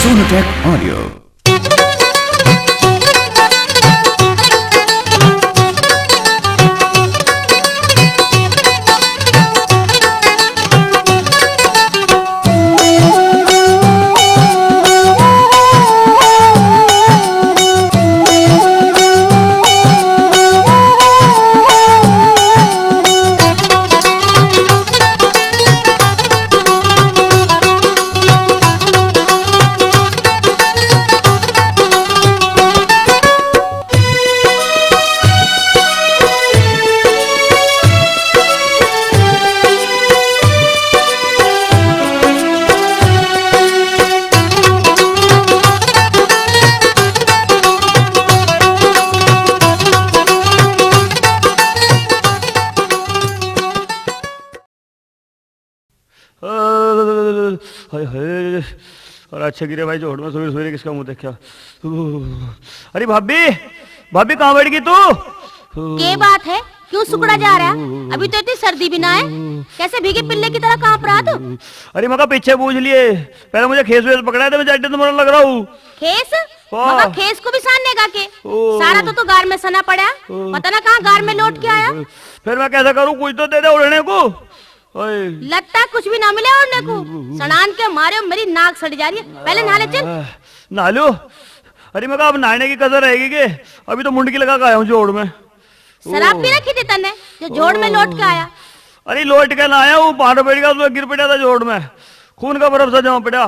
Sonotech Audio. हाय हाय। और अच्छा गिरे भाई जोड़ में सवेरे सवेरे किसका मुंह देखा। अरे भाभी भाभी कहाँ बैठ गई तू? क्या बात है, क्यों सुकड़ा जा रहा है? अभी तो इतनी सर्दी भी ना है, कैसे भीगे पिल्ले की तरह कांप रहा तू? अरे मका पीछे पूछ लिए, पहले मुझे खेस वेस पकड़ा था, मैं जाटे तो मरने लग रहा हूँ। खेस? मका खेस को भी सानने का के सारा तो गार में सना पड़ा, पता ना कहाँ गार में लौट के आया। फिर मैं कैसा करूँ, कुछ तो दे दे उड़ने को। लगता कुछ भी ना मिले उड़ने को, सड़ान के मारे मेरी नाक सड़ जा रही है। पहले नहा ले चल। नहा लो। अरे मैं कहा अब नहाने की कसर रहेगी के, अभी तो मुंडकी लगा के आया हूँ जोड़ में। शराब पी रखी थी तने जो जोड़ में लौट के आया? अरे लौट के ना आया हूँ, पहाड़ बैठ गया तो गिर पड़ा था जोड़ में, खून का बर्फ सा जमा पड़ा।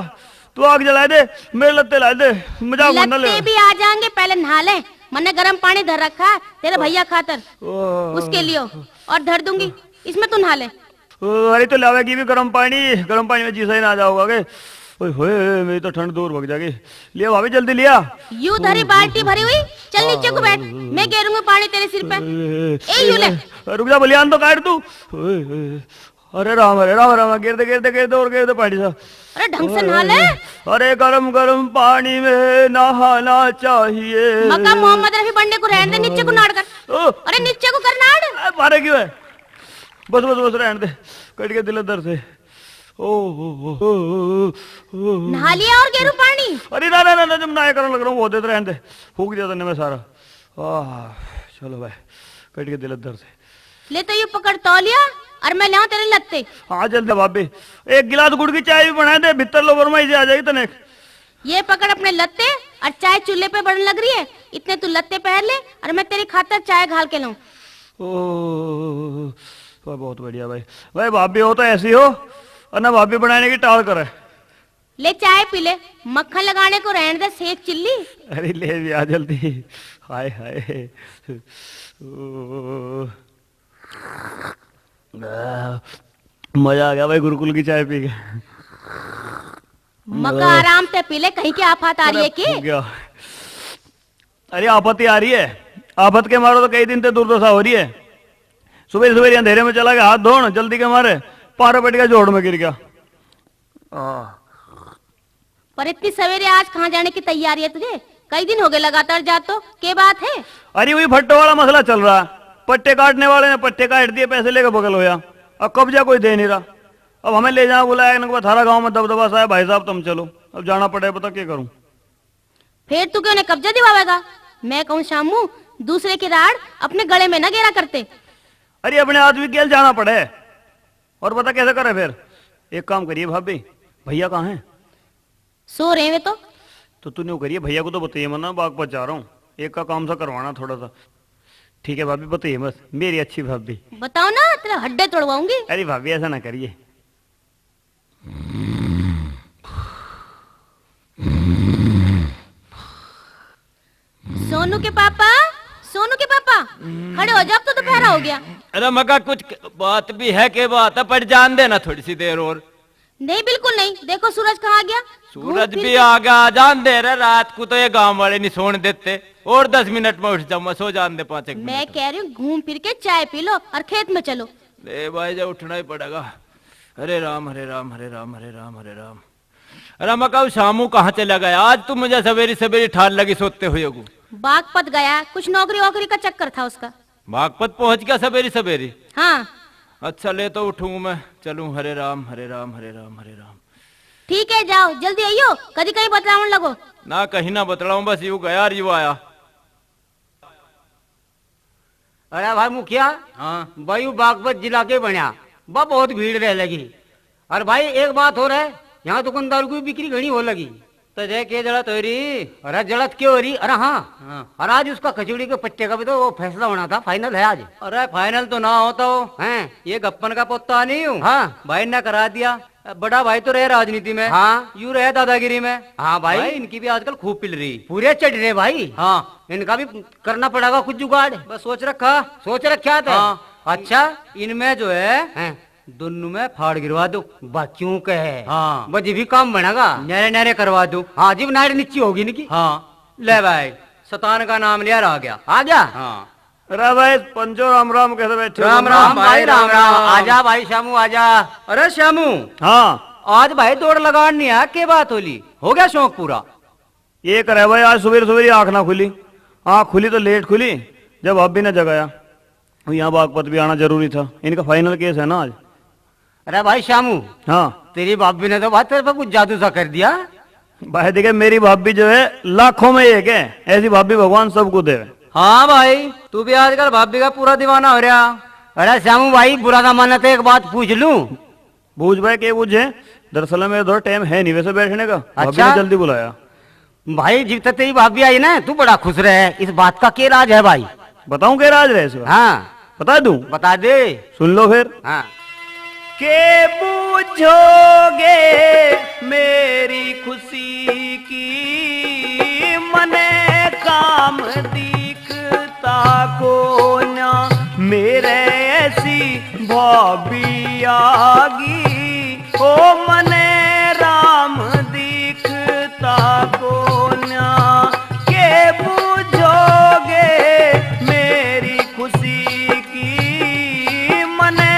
तू आग जला दे, मेरे लत्ते ला दे, मजाक मत ले। लत्ते भी आ जाएंगे, पहले नहा ले। मैंने गर्म पानी धर रखा है तेरे भैया खातर, उसके लिए और धर दूंगी, इसमें तू नहा ले। अरे तो लावेगी भी गर्म पानी में जीसा ही ना जाओगा के। ओए होए मेरी तो ठंड दूर भग जाएगी। लिया भाभी जल्दी लिया। यूं धरी बाल्टी भरी हुई, चल नीचे को बैठ, मैं गिरूंगा पानी तेरे सिर पे। ए यूं ले। रुक जा बलियान तो काट तू। अरे राम गिरते और गिरते पानी सा। अरे ढंग से नहा ले। अरे गरम गरम पानी में नहाना चाहिए। मक्का मोहम्मद रफी बनने को रहने दे, नीचे को नाड़ कर। अरे नीचे को कर नाड़। मारे क्यों है? बस रहने दे, कट के दिल दर्द से। नहा लिया और गेरू पानी? अरे ना जब नहाया करने लग रहा हूँ वो देते रहने दे, फूक दिया तन्ने में सारा। चलो भाई, कट के दिल दर्द से। ले तो ये पकड़ तौलिया और मैं लाऊं तेरे लत्ते। हाँ जल्दी भाभी, एक गिलास गुड़ की चाय भी बना दे, भीतर लो वर्मा से आ जाएगी तने। ये पकड़ अपने लत्ते और चाय चूल्हे पे बढ़ने लग रही है, इतने तू लत्ते पहन ले और मैं तेरी खातर चाय घाल के लाऊं। बहुत बढ़िया भाई भाभी हो तो ऐसी हो, और ना भाभी बनाने की टाल करे। ले चाय पी ले, मक्खन लगाने को रहने दे, सेक चिल्ली। अरे ले भी आ जल्दी। हाय हाय मजा आ गया भाई गुरुकुल की चाय पी के। मक्का आराम से पी ले, कहीं की आफत आ रही है की? अरे आफत ही आ रही है, आफत के मारो तो कई दिन से दुर्दशा हो रही है। सुबह सुबह अंधेरे में चला गया हाथ धोने, जल्दी के मारे पारा बैठ गया, जोड़ में गिर गया। पर इतनी सवेरे आज कहाँ जाने की तैयारी है तुझे? कई दिन हो गए लगातार जा तो, क्या बात है? अरे वही भट्टो वाला मसला चल रहा है, पट्टे काटने वाले ने पट्टे काट दिए, पैसे लेकर बगल होया, अब कब्जा कोई दे नहीं रहा। अब हमें ले जाना बुलाया, थारा गांव में दबदबा सा है, भाई साहब तुम चलो, अब जाना पड़े, पता क्या करूं। फिर तू क्यों ने कब्जा दिवावेगा? मैं कहूँ शामू, दूसरे की राड़ अपने गले में न गेरा करते। अरे अपने आदमी के जाना पड़े, और पता कैसे करे फिर? एक काम करिए भाभी, भैया कहाँ हैं? सो रहे हैं तो तू न्यू करिए, भैया को तो बताइए मना, बाग पर जा रहा हूँ, एक का काम सा करवाना थोड़ा सा। ठीक है भाभी बताइए बस, मेरी अच्छी भाभी। बताओ ना, तेरे हड्डे तोड़वाऊंगी। अरे भाभी ऐसा ना करिए। सोनू के पापा खड़े हो जाओ, अब तो दोपहर हो गया। अरे मगा कुछ बात भी है के बात है, पर जान देना थोड़ी सी देर और। नहीं बिल्कुल नहीं, देखो सूरज कहाँ आ गया। सूरज भी आ गया, जान दे रहा, रात को तो ये गांव वाले नहीं सोने देते, और 10 मिनट में उठ जाऊंगा, सो जान दे 5 मिनट। मैं कह रही हूँ घूम फिर के चाय पी लो और खेत में चलो। भाई जब उठना ही पड़ेगा। हरे राम हरे राम हरे राम हरे राम हरे राम। अरे मैं कहूँ शामू कहाँ चला गया? आज तुम मुझे सवेरी सवेरी ठाल लगी सोते हुए। बागपत गया, कुछ नौकरी वोकरी का चक्कर था उसका। बागपत पहुंच गया सवेरी सवेरी? हाँ। अच्छा ले तो उठूं मैं, चलूं। हरे राम हरे राम हरे राम हरे राम। ठीक है जाओ जल्दी आइयो, कभी कहीं बतलावन लगो। ना कहीं ना बतलाऊं, बस यू गया और यू आया। अरे भाई मुखिया, हाँ भाई वो बागपत जिला के बनिया बा बहुत भीड़ रह लगी। और भाई एक बात हो रहा है, यहाँ दुकानदार की बिक्री घनी हो लगी। तो जय के जड़ा तोरी। अरे जड़त क्यों हो रही? अरे हाँ, और आज उसका खिचड़ी के पट्टे का भी तो वो फैसला होना था, फाइनल है आज। अरे फाइनल तो ना होता हो, हैं? ये गप्पन का पोता नहीं हूँ। हाँ भाई ने करा दिया। बड़ा भाई तो रहे राजनीति में, हाँ यू रहे दादागिरी में। हाँ भाई, इनकी भी आजकल खूब पिल रही। पूरे चढ़ रहे भाई। हाँ इनका भी करना पड़ेगा कुछ जुगाड़। बस सोच रखा। सोच रखा था। हाँ अच्छा, इनमें जो है हैं? दोनों में फाड़ गिरवा दो। क्यों कहे? हाँ बस ये भी काम बनेगा। नहरे नहरे करवा दो। हाँ जी, नाड़ नीची होगी इनकी। हाँ ले भाई, शतान का नाम लिया, आ गया। आ गया। हाँ अरे भाई पंचो राम राम कैसे बैठे हो? राम राम भाई, राम राम। आजा भाई श्यामू आजा। अरे श्यामू, हाँ आज भाई दौड़ लगान नहीं है, के बात होली हो गया शौक पूरा? ये करे भाई, आज सुबह सुबह आंख ना खुली। आंख खुली तो लेट खुली जब अभी ने जगाया। यहाँ बागपत भी आना जरूरी था, इनका फाइनल केस है ना आज। अरे भाई श्यामू, हाँ तेरी भाभी ने तो बात तेरे पर कुछ जादू सा कर दिया। भाई देखे, मेरी भाभी जो है लाखों में एक है, ऐसी भाभी भगवान सबको दे। हाँ भाई, तू भी आजकल भाभी का पूरा दीवाना हो रहा। अरे श्यामू भाई, बुरा ना माना तो एक बात पूछ लूं। पूछ भाई, के पूछे? दरअसल मेरे थोड़ा टाइम है नहीं वैसे बैठने का। भाभी अच्छा? ने जल्दी बुलाया। भाई जब तक तेरी भाभी आई ना, तू बड़ा खुश रहे, इस बात का क्या राज है भाई? बताऊं क्या राज रहे इसका? हाँ बता दूं? बता दे। सुन लो फिर। हाँ के बूझोगे मेरी खुशी की, मने काम दिखता को ना मेरे ऐसी भाभी आगी। ओ मने राम दिखता को ना, के बूझोगे मेरी खुशी की, मने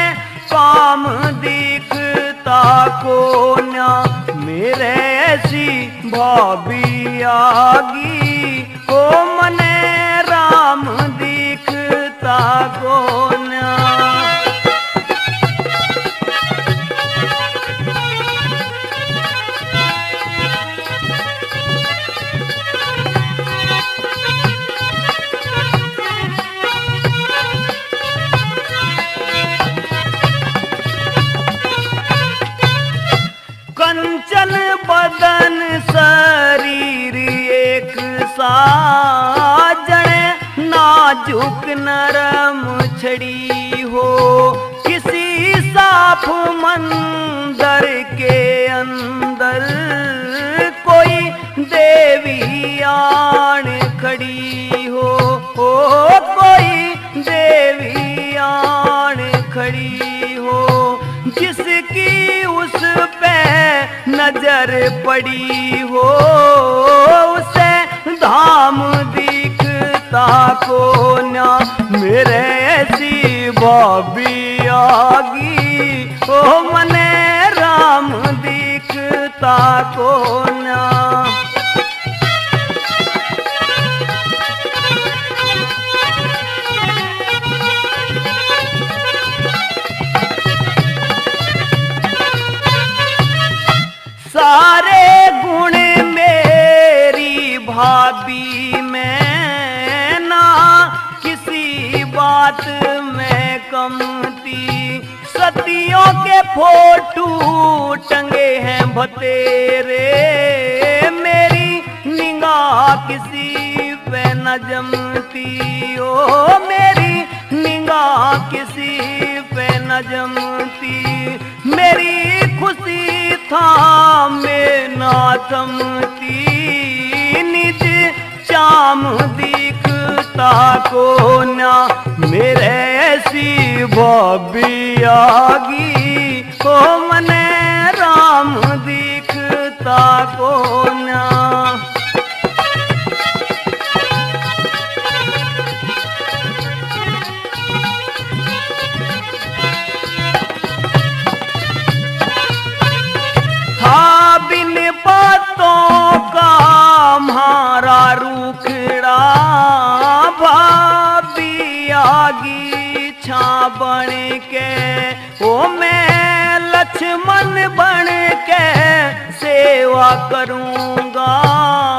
काम दिखता को ना मेरे ऐसी भाभी आगी। ओ मने राम दिखता को ना। कंचन बदन शरीर एक साजन, नाजुक नरम छड़ी हो, किसी साफ मंदिर के अंदर कोई देवी आन खड़ी हो। कोई देवी आन खड़ी हो, जिसकी उस पे नजर पड़ी हो, उसे धाम दिखता को ना मेरे ऐसी भाभी आगी। ओ मने राम दिखता को ना। सारे गुण मेरी भाभी में, ना किसी बात में कमती। सतियों के फोटू टंगे हैं बतेरे, मेरी निगाह किसी पे न जमती। ओ मेरी निगाह किसी पे न जमती, मेरी खुशी था में ना थमती। निज चाम दिखता को ना मेरे ऐसी भाभी आगी। ओ मने राम दिखता को ना। बिन बातों का हमारा रूखड़ा, भाभी आगी छा बन के। ओ मैं लक्ष्मण बन के से करूंगा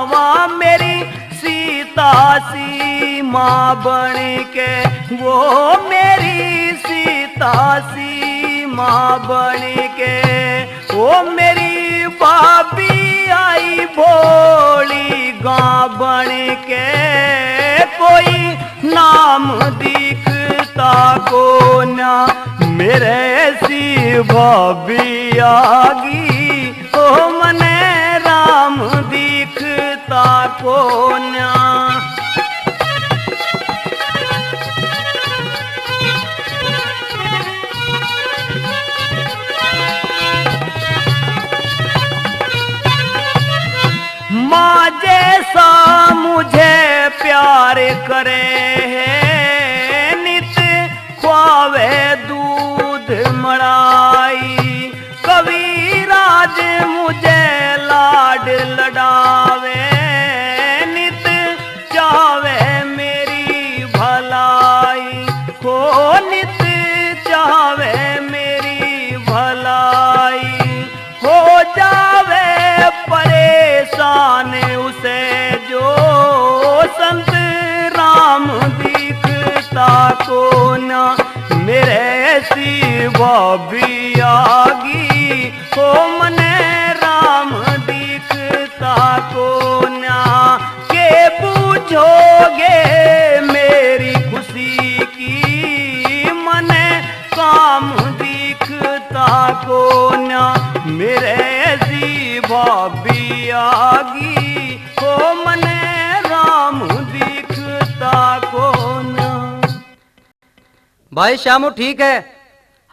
वहाँ मेरी सीता सी माँ बन के, वो मेरी सीता सी माँ बन के, वो मेरी भाभी आई भोली गाँ बन के, कोई नाम दिखता को ना मेरे ऐसी भाभी आगी, ओ मने राम दिखता को ना। माँ जैसा मुझे प्यार करे है, नित ख्वावे दूध मलाई, कविराज मुझे लाड लडावे, नित चावे मेरी भलाई, को नित चावे मेरी भलाई, हो जावे परेशान उसे जो संत राम दिखता को ना मेरे ऐसी भाभी आगी, हो मने राम दिखता को ना। के पूछोगे मेरी खुशी की, मने काम दिखता को ना मेरे ऐसी भाभी आगी, हो मने राम दिखता को ना। भाई श्यामू ठीक है,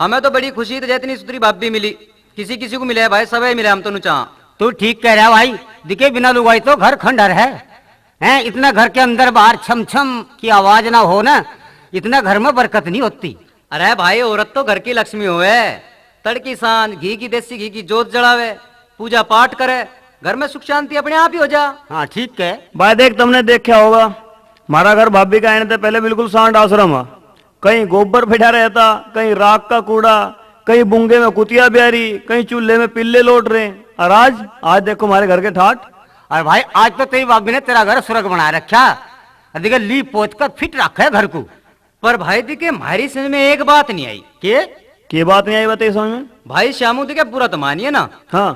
हमें तो बड़ी खुशी थी जितनी सुतरी भाभी मिली, किसी किसी को मिले भाई, सबे मिले हम तो चाह। तू ठीक कह रहा है भाई, दिखे बिना लुगाई तो घर खंडहर है, हैं? इतना घर के अंदर बाहर छम छम की आवाज ना हो ना, इतना घर में बरकत नहीं होती। अरे भाई औरत तो घर की लक्ष्मी होवे, तड़की सांझ घी की देसी घी की जोत जड़ावे, पूजा पाठ करे, घर में सुख शांति अपने आप ही हो जा। हाँ ठीक है भाई देख, तुमने देखा होगा हमारा घर भाभी का आने से पहले बिल्कुल सांड आश्रम है, कहीं गोबर फिटा रहता, कहीं राख का कूड़ा, कहीं बुंगे में कुतिया ब्यारी, कहीं चूल्हे में पिल्ले लौट रहे, और आज देखो हमारे घर के ठाट। और भाई आज तो तेरी भाभी ने तेरा घर स्वर्ग बना रखा, देखिए लीप पोत कर फिट रखा है घर को। पर भाई दिखे हमारी समझ में एक बात नहीं आई। के बात नहीं आई बताइए समझ में? भाई श्यामू दिखे पूरा तो मानिए ना, हाँ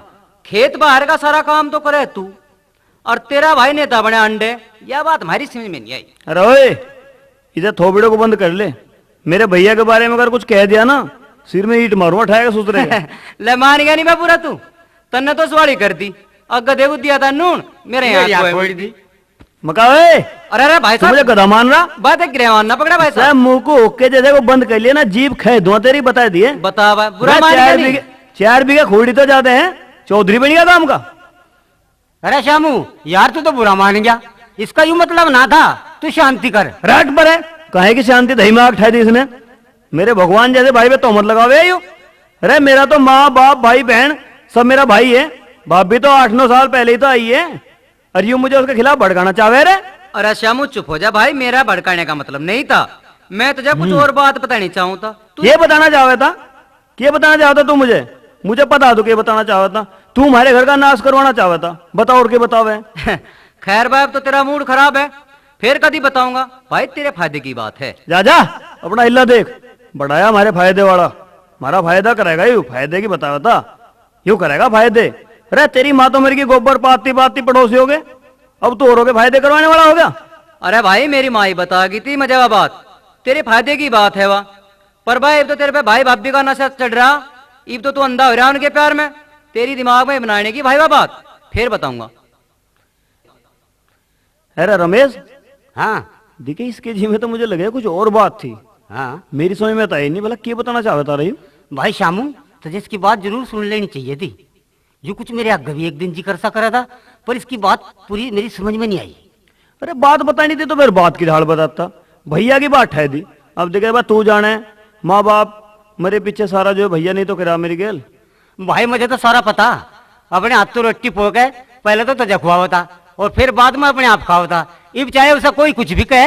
खेत बाहर का सारा काम तो करे तू, और तेरा भाई नेता बने अंडे, यह बात हमारी समझ में नहीं आई। अरे ओए, इसे थोबड़े को बंद कर ले, मेरे भैया के बारे में अगर कुछ कह दिया ना, सिर में ईट मारूंगा ठाएगा सुतरे। ले मान गया नहीं मैं पूरा, तू तन्ने तो सवारी कर दी, अगर देखो दिया था नून मेरे यहाँ छोड़ दी मकावे। अरे भाई साहब मुझे गधा मान रहा, बात है गिरवान ना पकड़ा भाई साहब, मुंह को ओके जैसे को बंद कर लिया ना, जीभ खे दूं तेरी बता दिए। बता भाई बुरा मान गया नहीं। 4 बीघा खोड़ी तो जाते हैं, चौधरी बन गया काम का। अरे श्यामू यार तू तो बुरा मान गया, इसका यूं मतलब ना था, तू शांति कर। राट पर है कहे की शांति, दही में आग ठाई दी इसने, मेरे भगवान जैसे भाई पे तोहमत लगावे यू। अरे मेरा तो माँ बाप भाई बहन सब मेरा भाई है, भाभी तो 8-9 साल पहले ही तो आई है, और यूं मुझे उसके खिलाफ भड़काना चाहे रे। अरे श्यामू चुप हो जा भाई, मेरा भड़काने का मतलब नहीं था, मैं तुझे कुछ और बात बतानी चाहूँ था। ये बताना चाहे था, क्या बताना चाहता तू मुझे पता तू क्या बताना चाहता था, तू हमारे घर का नाश करवाना चाहता था, बताओ और क्या बतावे। खैर भाई अब तो तेरा मूड खराब है, फिर कभी बताऊंगा भाई, तेरे फायदे की बात है। जा अपना हिल्ला देख, बढ़ाया हमारे फायदे वाला, हमारा फायदा करेगा यू, फायदे की बताया था यू करेगा फायदे। अरे तेरी माँ तो मेरी की गोबर पाती पड़ोसी हो गए, अब तो औरों के फायदे करवाने वाला हो गया। अरे भाई मेरी माँ ही बता गई थी मजा बात, तेरे फायदे की बात है वह, पर भाई अब तो तेरे पे भाई भाभी का नशा चढ़ रहा, अब तो तू अंधा हो रहा उनके प्यार में, तेरी दिमाग में बनाने की भाई बात फिर बताऊंगा। अरे रमेश, हाँ देखिए इसके जी में तो मुझे लगे कुछ और बात थी, हाँ मेरी समझ में तो आई नहीं, भला क्या बताना चाहता रही। भाई श्यामू तुझे इसकी बात जरूर सुन लेनी चाहिए थी, जो कुछ मेरे आगे भी एक दिन जिक्र सा करा था, पर इसकी बात पूरी मेरी समझ में नहीं आई। अरे बात बतानी थी तो फिर बात की ढाल बताता, भैया की बात है दी। अब देखे बात तू जाने, माँ बाप मेरे पीछे सारा जो भैया नहीं तो करा मेरी गेल। भाई मुझे तो सारा पता, अपने हाथ तो रोटी पो गए, पहले तो तुझे खुआ होता और फिर बाद में अपने आप खाओ था, अब चाहे उसे कोई कुछ भी कहे।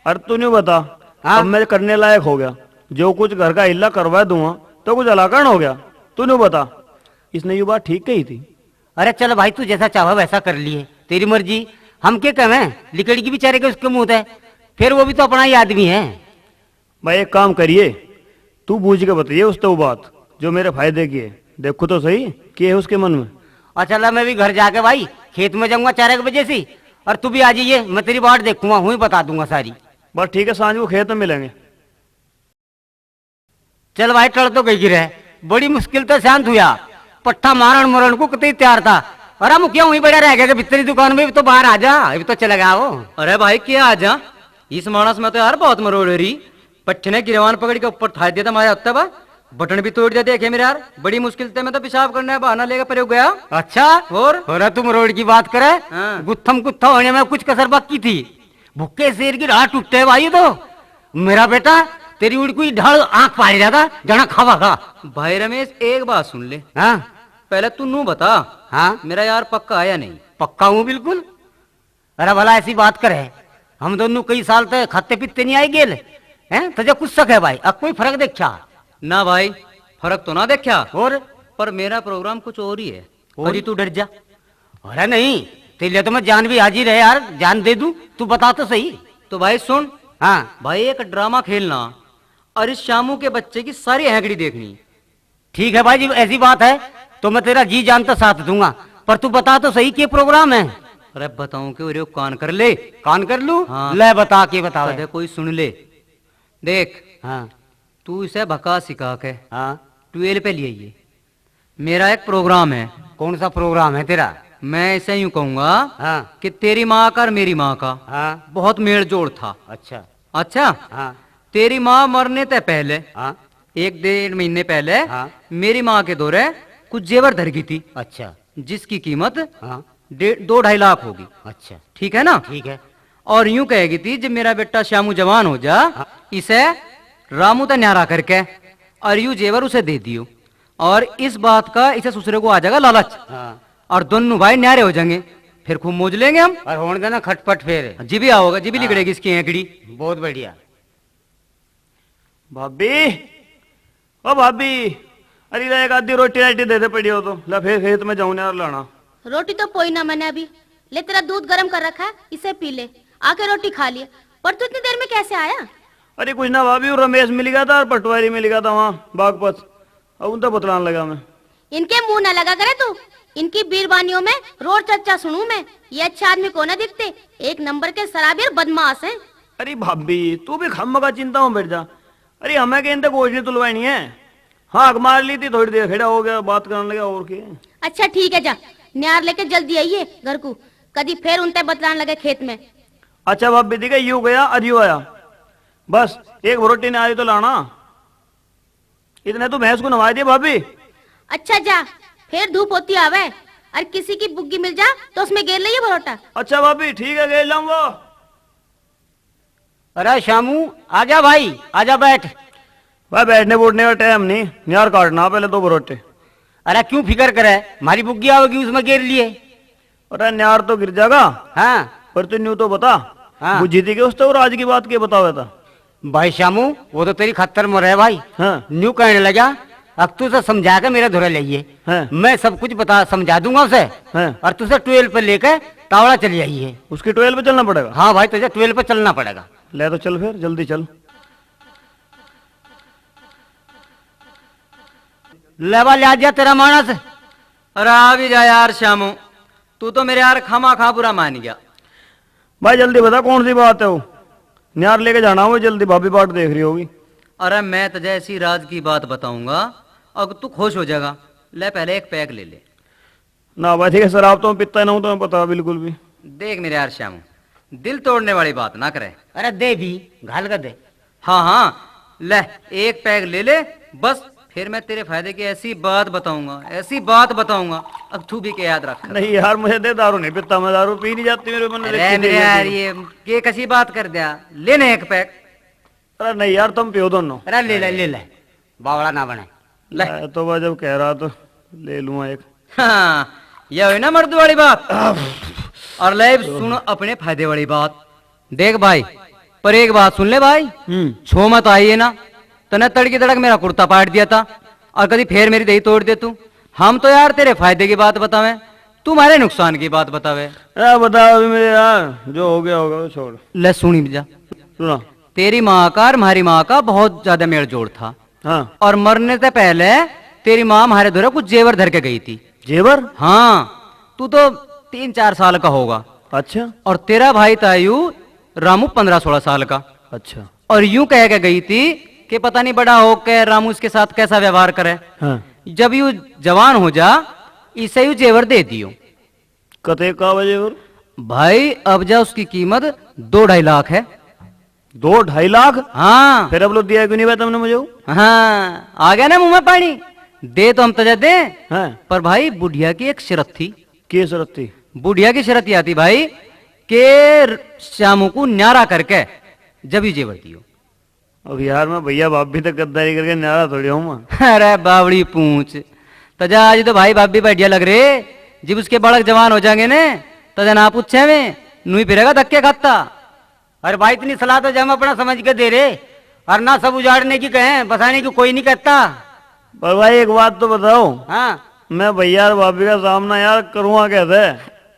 अरे तू नहीं बता, हाँ? अब मैं करने लायक हो गया, जो कुछ घर का हिल्ला करवा दूंगा तो कुछ अलाकरण हो गया। तू नहीं बता, इसने ये बात ठीक कही थी, अरे चल भाई, तू जैसा चाहो वैसा कर लिए, तेरी मर्जी। हम क्या कहें, लिकड़ी की बेचारे के उसके मुंह है, फिर वो भी तो अपना ही आदमी है। भाई एक काम करिए, तू बूझ के बताइए उससे वो बात जो मेरे फायदे की है। देखो तो सही क्या है उसके मन में। और चला, मैं भी घर जाके भाई खेत में जाऊंगा 4 बजे से, और तू भी आ जाइए, मैं तेरी बात देखूंगा, हूँ ही बता दूंगा सारी। बस ठीक है, सांझ को खेत में मिलेंगे। चल भाई, टल तो गई गिरे, बड़ी मुश्किल तो शांत हुआ, पट्टा मारण मरण को कितनी तैयार था। अरे मुखिया वहीं बड़ा रह गया कि भीतरी दुकान में भी तो बाहर आ जा, अभी तो चला गया वो। अरे भाई क्या आ जा, इस मानस में तो यार बहुत मरोड़ रही। पट्टे ने गिरवान पकड़ के ऊपर था दिया था माया उत्ता बा, बटन भी तोड़ दिया। देखे मेरे यार, बड़ी मुश्किल से मैं तो पेशाब करने बहाना लेकर प्रयोग गया। अच्छा, और तुम रोड की बात करे, हाँ। गुत्थम गुत्था होने में कुछ कसर बाकी थी। भूखे शेर की राह टूटते भाई, तो मेरा बेटा तेरी उड़की ढाल आंख पारी जाता जाना खावा खा। भाई रमेश एक बात सुन ले, हाँ पहले तू नू बता, हाँ, मेरा यार पक्का आया नहीं? पक्का हूँ बिल्कुल। अरे भला ऐसी बात करे, हम दोनों कई साल तक खाते पीते नहीं आए गेल हैं, तुझे कुछ शक है भाई? अब कोई फर्क देखा ना भाई, फर्क तो ना देखा, और पर मेरा प्रोग्राम कुछ और ही है। और? अरे तू डर जा। अरे नहीं, तेरे लिए तो मैं जान भी हाजिर है यार, जान दे दूं, तू बता तो सही। तो भाई सुन, हाँ भाई एक ड्रामा खेलना और इस शामू के बच्चे की सारी हैंकड़ी देखनी। ठीक है भाई जी, ऐसी बात है तो मैं तेरा जी जान तो साथ दूंगा, पर तू बता तो सही क्या प्रोग्राम है। अरे बताऊं कि अरे कान कर ले। कान कर लू? हाँ। ले बता के बता। अरे कोई सुन ले, देख हाँ तू इसे भका सिखा के हाँ, 12 पे लिए ये मेरा एक प्रोग्राम है। कौन सा प्रोग्राम है तेरा? मैं इसे यूं कहूंगा हाँ कि तेरी माँ का और मेरी माँ का हाँ, बहुत मेल जोड़ था। अच्छा अच्छा, हाँ तेरी माँ मरने से पहले हाँ 1-1.5 महीने पहले हाँ। मेरी माँ के दौरे कुछ जेवर धर गई थी, अच्छा जिसकी कीमत हाँ 2-2.5 लाख होगी। अच्छा ठीक है ना? ठीक है। और यूं कहेगी थी जब मेरा बेटा श्यामू जवान हो जा, इसे रामू तक न्यारा करके और यूं जेवर उसे दे दियो, और इस बात का इसे ससुरे को आ जाएगा लालच, हाँ, और दोनों भाई न्यारे हो जाएंगे, फिर खूब मौज लेंगे हम। और होने देना खटपट फिर। जी भी आओगे, जी भी लिगड़ेगी इसकी हैंकड़ी। बहुत बढ़िया। भाभी, ओ भाभी, अरे ला एक आधी रोटी राटी दे दे पड़ी हो तो, ला फिर खेत में जाऊं यार लाना। रोटी तो पोई ना मैंने अभी, ले तेरा दूध गर्म कर रखा है, इसे पी ले, आके रोटी खा लिया। पर तू इतनी देर में कैसे आया? अरे कुछ ना भाभी, वो रमेश मिल गया था और पटवारी मिल गया था वहाँ बागपत, अब उनका बतलाने लगा मैं। इनके मुंह न लगा करे तू, इनकी बीरबानियों में रोज चर्चा सुनूं मैं। ये अच्छे आदमी को ना दिखते, एक नंबर के शराबी और बदमाश हैं। अरे भाभी तू भी खम्मा का चिंता में बैठ जा। अरे हमें कहीं तक गोश्त नहीं तुलवानी है। हाँ मार ली थी, थोड़ी देर खड़ा हो गया, बात करने लगा और क्या। अच्छा ठीक है, जा न्यार लेके जल्दी आइए घर को, कभी फिर उनते बतलाने लगे खेत में। अच्छा भाभी देखा, यू गया और यू आया, बस एक रोटी नहीं आई तो लाना। इतने तो भैंस को नवा दिया भाभी। अच्छा जा, फिर धूप होती आवे और किसी की बुग्गी मिल जा तो उसमें गेर लिये भरोटा। अच्छा भाभी ठीक है, गए लाऊंगा। अरे शामू आजा भाई, आजा बैठ। भाई बैठने बैठने का टाइम नहीं, यार काटना पहले 2 बरोटे। अरे क्यों फिक्र करे, हमारी बुग्गी आओगी उसमें गेर लिए। अरे न्यार तो गिर जाएगा, हाँ पर तू न्यू तो बता। हाँ। बुझी थी कि उस तो आज की बात के बतावे था। भाई शामू, वो तो तेरी खत्तर में रहे भाई। हाँ। न्यू कहने लगा, अब तू से समझा के मेरे धुरे लाइए। हाँ। मैं सब कुछ बता समझा दूंगा उसे। हाँ। और तुझे 12 पे लेकर तावड़ा चली आई है। उसकी 12 पे चलना पड़ेगा। हाँ भाई, तुझे 12 पे चलना पड़ेगा। ले तो चल फिर, जल्दी चल। लेवा ले आ जा तेरा मानस। अरे आ भी जा यार श्यामू, तू तो मेरे यार खामा खा बुरा मान गया। भाई जल्दी बता कौन सी बात है वो, न्यार लेके जाना हो जल्दी, भाभी बाट देख रही होगी। अरे मैं तुझे ऐसी राज की बात बताऊंगा और तू खुश हो जाएगा। ले पहले एक पैक ले ले। ना भाई ठीक है, शराब तो मैं पीता नहीं हूं, तो मैं पता बिल्कुल भी। देख मेरे यार श्यामू, दिल तोड़ने वाली बात ना करे। अरे दे भी, घाल कर दे। हाँ हाँ ले एक पैक ले ले बस, फिर मैं तेरे फायदे की ऐसी बात बताऊंगा, ऐसी बात बताऊंगा, अब तू भी क्या याद रख। नहीं यार मुझे दे, दारू नहीं पीता मैं, दारू पी नहीं जाती मेरे मन। अरे मेरे यार ये कैसी बात कर दिया, लेने एक पैक। अरे नहीं यार तुम पियो दोनों। अरे ले ले, बावड़ा ना बने। ले तो वह जब कह रहा तो ले लूंगा एक। हाँ यह है ना मर्द वाली बात। और ले सुन अपने फायदे वाली बात। देख भाई, पर एक बात सुन ले भाई, छो मत आई है ना, तने तड़की तड़क मेरा कुर्ता पाट दिया था और कभी फिर मेरी दही तोड़ दे तू। हम तो यार तेरे फायदे की बात बतावे, तुम्हारे नुकसान की बात बतावे। बता अभी मेरे यार, जो हो गया होगा वो छोड़। ले सुनी जा, सुना। तेरी माँ का और हमारी माँ का बहुत ज्यादा मेल जोड़ था। हाँ। और मरने से पहले तेरी माँ हमारे द्वारा कुछ जेवर धर के गई थी। जेवर? हाँ, तू तो 3-4 साल का होगा। अच्छा। और तेरा भाई तायू रामू 15-16 साल का। अच्छा। और यूं कह के गई थी कि पता नहीं बड़ा हो के रामू इसके साथ कैसा व्यवहार करे। हाँ। जब यू जवान हो जा इसे यू जेवर दे दियो। कते का जेवर? भाई अब जा उसकी कीमत 2-2.5 लाख है। 2-2.5 लाख? हाँ। फिर अब लोग दिया क्यों नहीं भाई तुमने मुझे? हाँ, आ गया ना मुंह में पानी। दे तो हम तुझे दे। हाँ। पर भाई बुढ़िया की एक शर्त थी। क्या शर्त थी? बुढ़िया की शर्त यह थी भाई के श्यामू को न्यारा करके जब ही जेवर दियो। अब यार मैं भैया बाप भी तक गद्दारी करके न्यारा थोड़ी हूँ मैं। अरे बावड़ी पूछ तजा, आज तो भाई बाप भी बढ़िया लग रहे। जब उसके बालक जवान हो जाएंगे ने तजा ना पूछे में नुई फिरेगा धक्के खाता। अरे भाई इतनी सलाह तो हम अपना समझ के दे रहे, और ना सब उजाड़ने की कहें, बसाने की कोई नहीं कहता। पर भाई एक बात तो बताओ। हाँ। मैं भैया और भाभी का सामना यार करूँगा कैसे?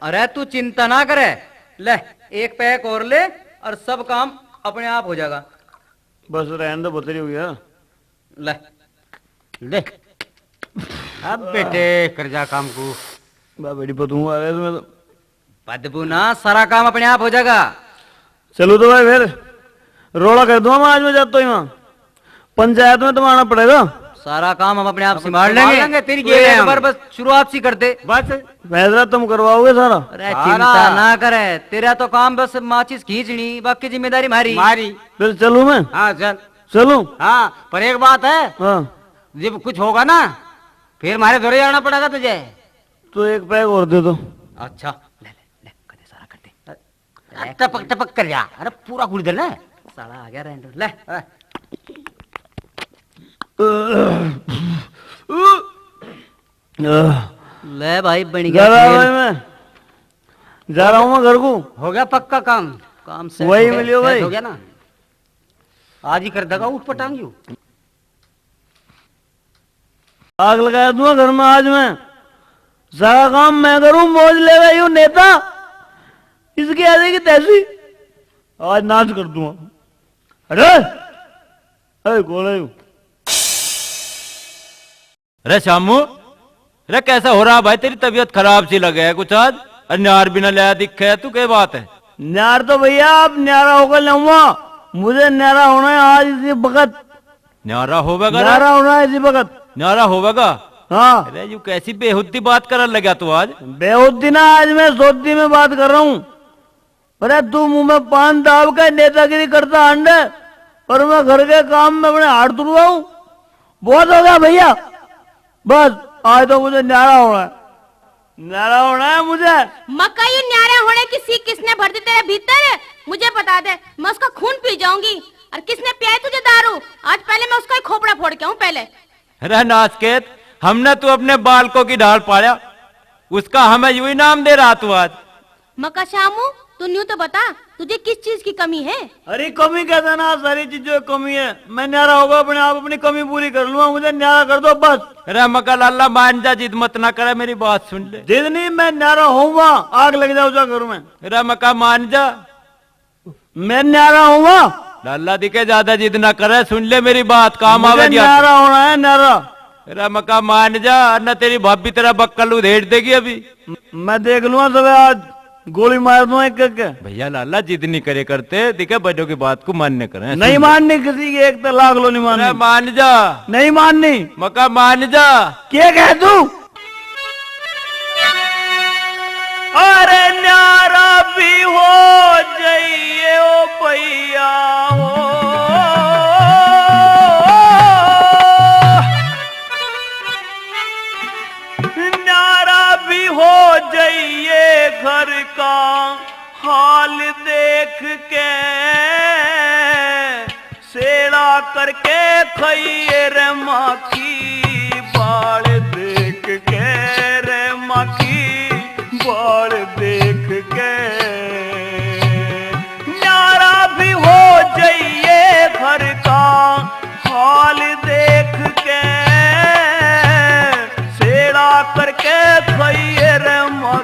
अरे तू चिंता ना करे, ले एक पैक और ले और सब काम अपने आप हो जाएगा। बस रहने दो, बतरी हो गया। ले ले अब बेटे कर जा काम को। बेटी पतू आ रहे तुम्हें तो। बदबू ना, सारा काम अपने आप हो जाएगा। चलो तो भाई फिर रोड़ा कर दूंगा मैं, आज मैं जाता हूँ। पंचायत में तो आना पड़ेगा। सारा काम हम अपने आप संभाल संभाल लेंगे। लेंगे, तेरी तू गेल है एक हम। बार बस शुरुआत सी कर दे। बस फैसला तुम करवाओगे सारा? अरे चिंता ना करे, तेरा तो काम बस माचिस खींचनी, बाकी जिम्मेदारी हमारी। मारी। फिर चलूं मैं? हाँ चल। चलूं? हाँ पर एक बात है, हाँ। जब कुछ होगा ना फिर हमारे घरे जाना पड़ेगा तुझे। तो एक पैक और दे दो। अच्छा ले ले ले, कर दे सारा कर दे। टपक टपक कर जा। अरे पूरा कुड़ दे ना। साला आ गया रेंडर, ले ले भाई बन जा गया रहा खेल। भाई, मैं जा रहा हूँ मैं घर को। हो गया पक्का काम। काम से वही मिलियो भाई। हो गया ना, आज ही कर देगा उठ पटांग यू। आग लगा दूंगा घर में आज मैं। सारा काम मैं करूं, मौज लेगा यू नेता। इसकी आ जाएगी तैसी, आज नाच कर दूंगा। अरे अरे कौन है यू? अरे शामू, अरे कैसा हो रहा भाई? तेरी तबीयत खराब सी लगे है कुछ आज। अरे न्यार भी ना लाया दिखे है, तू क्या बात है? न्यार तो भैया आप न्यारा होकर लाऊंगा। मुझे न्यारा होना है आज इसी वक्त। न्यारा होवेगा? न्यारा होना है इसी वक्त। न्यारा होवेगा? हाँ। अरे यू कैसी बेहुद्दी बात करने लगा तू आज? बेहुद्दी ना, आज मैं सोदी में बात कर रहा हूँ। अरे तू मुंह में पान दाब के नेतागिरी करता अंडे, और मैं घर के काम में अपने हाथ तुड़वाऊं। बहुत हो गया भैया, बस आज तो मुझे न्यारा होना है। न्यारा होना है मुझे। मकई न्यारे होने की सीख किसने भर दी तेरे भीतर? मुझे बता दे, मैं उसका खून पी जाऊंगी। और किसने पिया तुझे दारू? आज पहले मैं उसका ही खोपड़ा फोड़ के आऊं पहले। अरे नाचकेत, हमने तू अपने बालकों की ढाल पाया, उसका हमें यूं ही नाम दे रहा तू आज। मका शामू, तू न्यू तो बता, तुझे किस चीज की कमी है? अरे कमी कहता ना, सारी चीजों की कमी है। मैं न्यारा होगा अपने आप, अपनी कमी पूरी कर लूंगा। मुझे न्यारा कर दो बस। अरे मका लाला मान जा, जिद मत ना करे, मेरी बात सुन ले। जिद नहीं, मैं न्यारा होऊंगा। आग लग जाओ जा घर में। अरे मका मान जा, मैं न्यारा होऊंगा। लाला दिखे ज्यादा जिद ना करे, सुन ले मेरी बात, काम मुझे आवे दिया। न्यारा होना है, न्यारा। अरे मका मान जा, न तेरी भाभी तेरा बक्कल उधेड़ देगी अभी। मैं देख लूंगा सब, आज गोली मार दूंगा एक करके। भैया लाला जिद नहीं करे करते, दिखे बड़ों की बात को मान्य करें। नहीं माननी किसी की, एक तो लाख लो नहीं अरे माननी। मान जा, नहीं माननी। मका मान जा। क्या कह तू? अरे न्यारा भी हो जाइए ओ भैया हो। न्यारा भी हो जाइए, घर का हाल देख के। सेड़ा करके खाइए रे माखी, बाल देख के रे माखी, बाल देख के। न्यारा भी हो जाइए, घर का हाल देख के। सेड़ा करके खाइए रे माखी।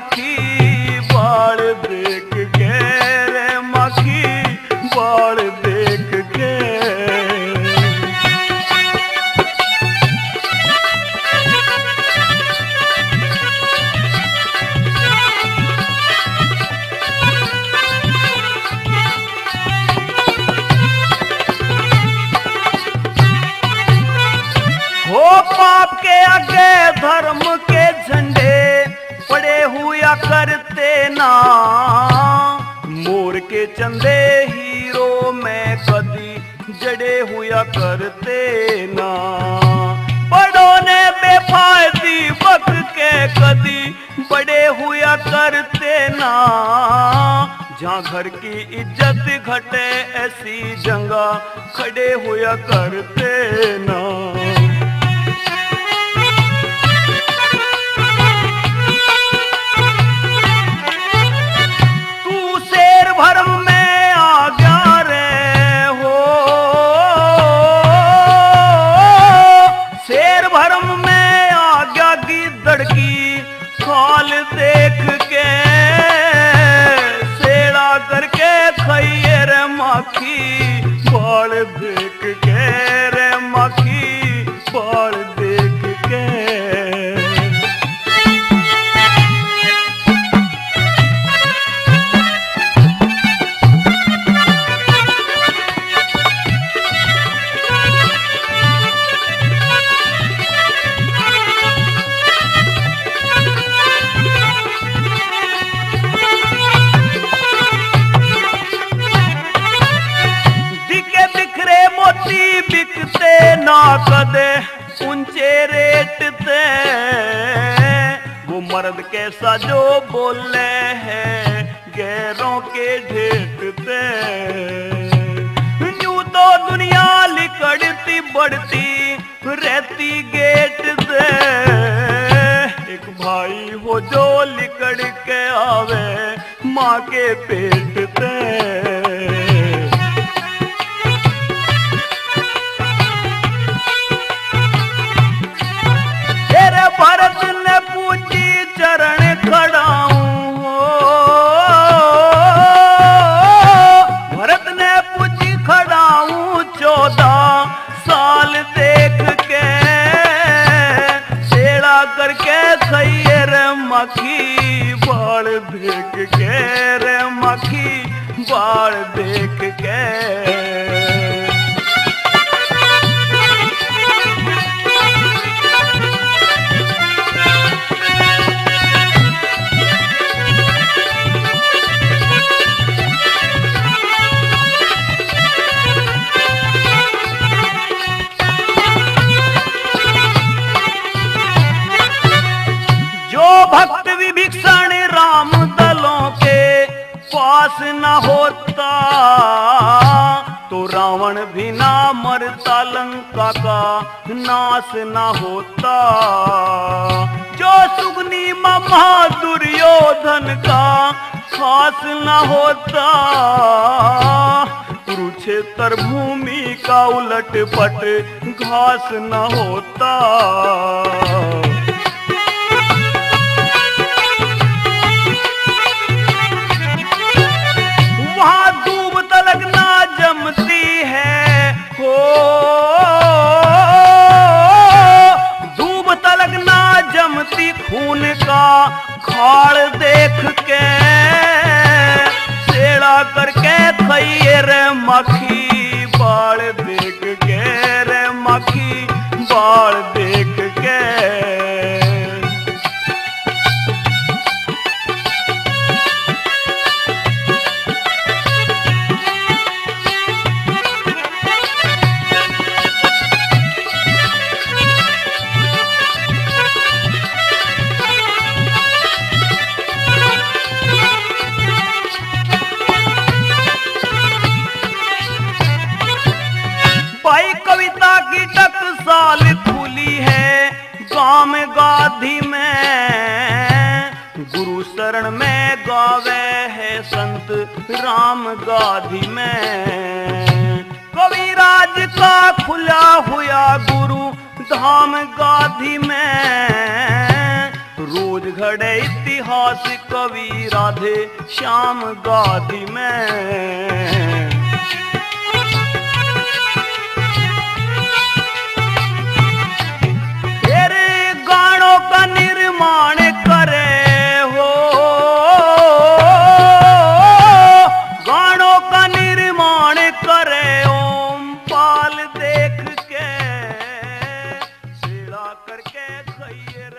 धर्म के झंडे पड़े हुआ करते ना, मोर के चंदे हीरो में कदी जड़े हुआ करते ना। बड़ों ने बेफायदी बक के कदी बड़े हुआ करते ना, जहाँ घर की इज्जत घटे ऐसी जगह खड़े हुआ करते ना। तू शेर भरम में आ गया रे हो, शेर भरम में आ गया गिद्दड़ की खाल देख के, सेड़ा करके खाइए रे माखी बाल देख के, रे माखी बाल देख के। बिकते ना कदे ऊंचे रेट ते, वो मर्द कैसा जो बोले है गैरों के ढेट ते। यूं तो दुनिया लिकड़ती बढ़ती रहती गेट से, एक भाई हो जो लिकड़ के आवे माँ के पेट से। भरत ने पूजी चरण खड़ाऊं हो, भरत ने पूजी खड़ाऊं 14 साल देख के, सेड़ा करके खाइए रे मक्खी बाल देख के, रे मक्खी बाल देख के। भक्त विभीषण राम दलों के पास न होता, तो रावण भी ना मरता, लंका का नाश न होता। जो सुगनी ममा दुर्योधन का खास न होता, कुरुक्षेत्र भूमि का उलट पट घास न होता। वहाँ दूब तलक ना जमती है हो, दूब तलक ना जमती खून का खाड़ देख के, सेड़ा करके खाइए रे मक्खी बाल देख के, रे मक्खी बाल देख के। भाई कविता की टकसाल खुली है गांव गाधी में, गुरु शरण में गावे है संत राम गाधी में। कविराज का खुला हुआ गुरु धाम गाधी में, रोज घड़े इतिहास कवि राधे श्याम गाधी में। गानों का निर्माण करे हो, गानों का निर्माण करे ओम पाल देख के, सेड़ा करके खाइए।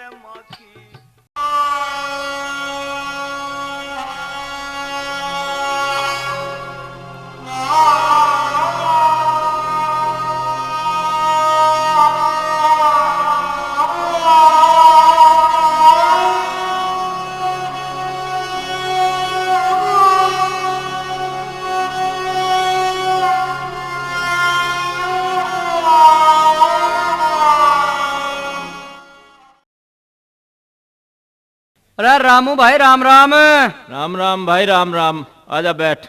अरे रामू भाई राम राम। राम राम भाई राम राम। आजा बैठ।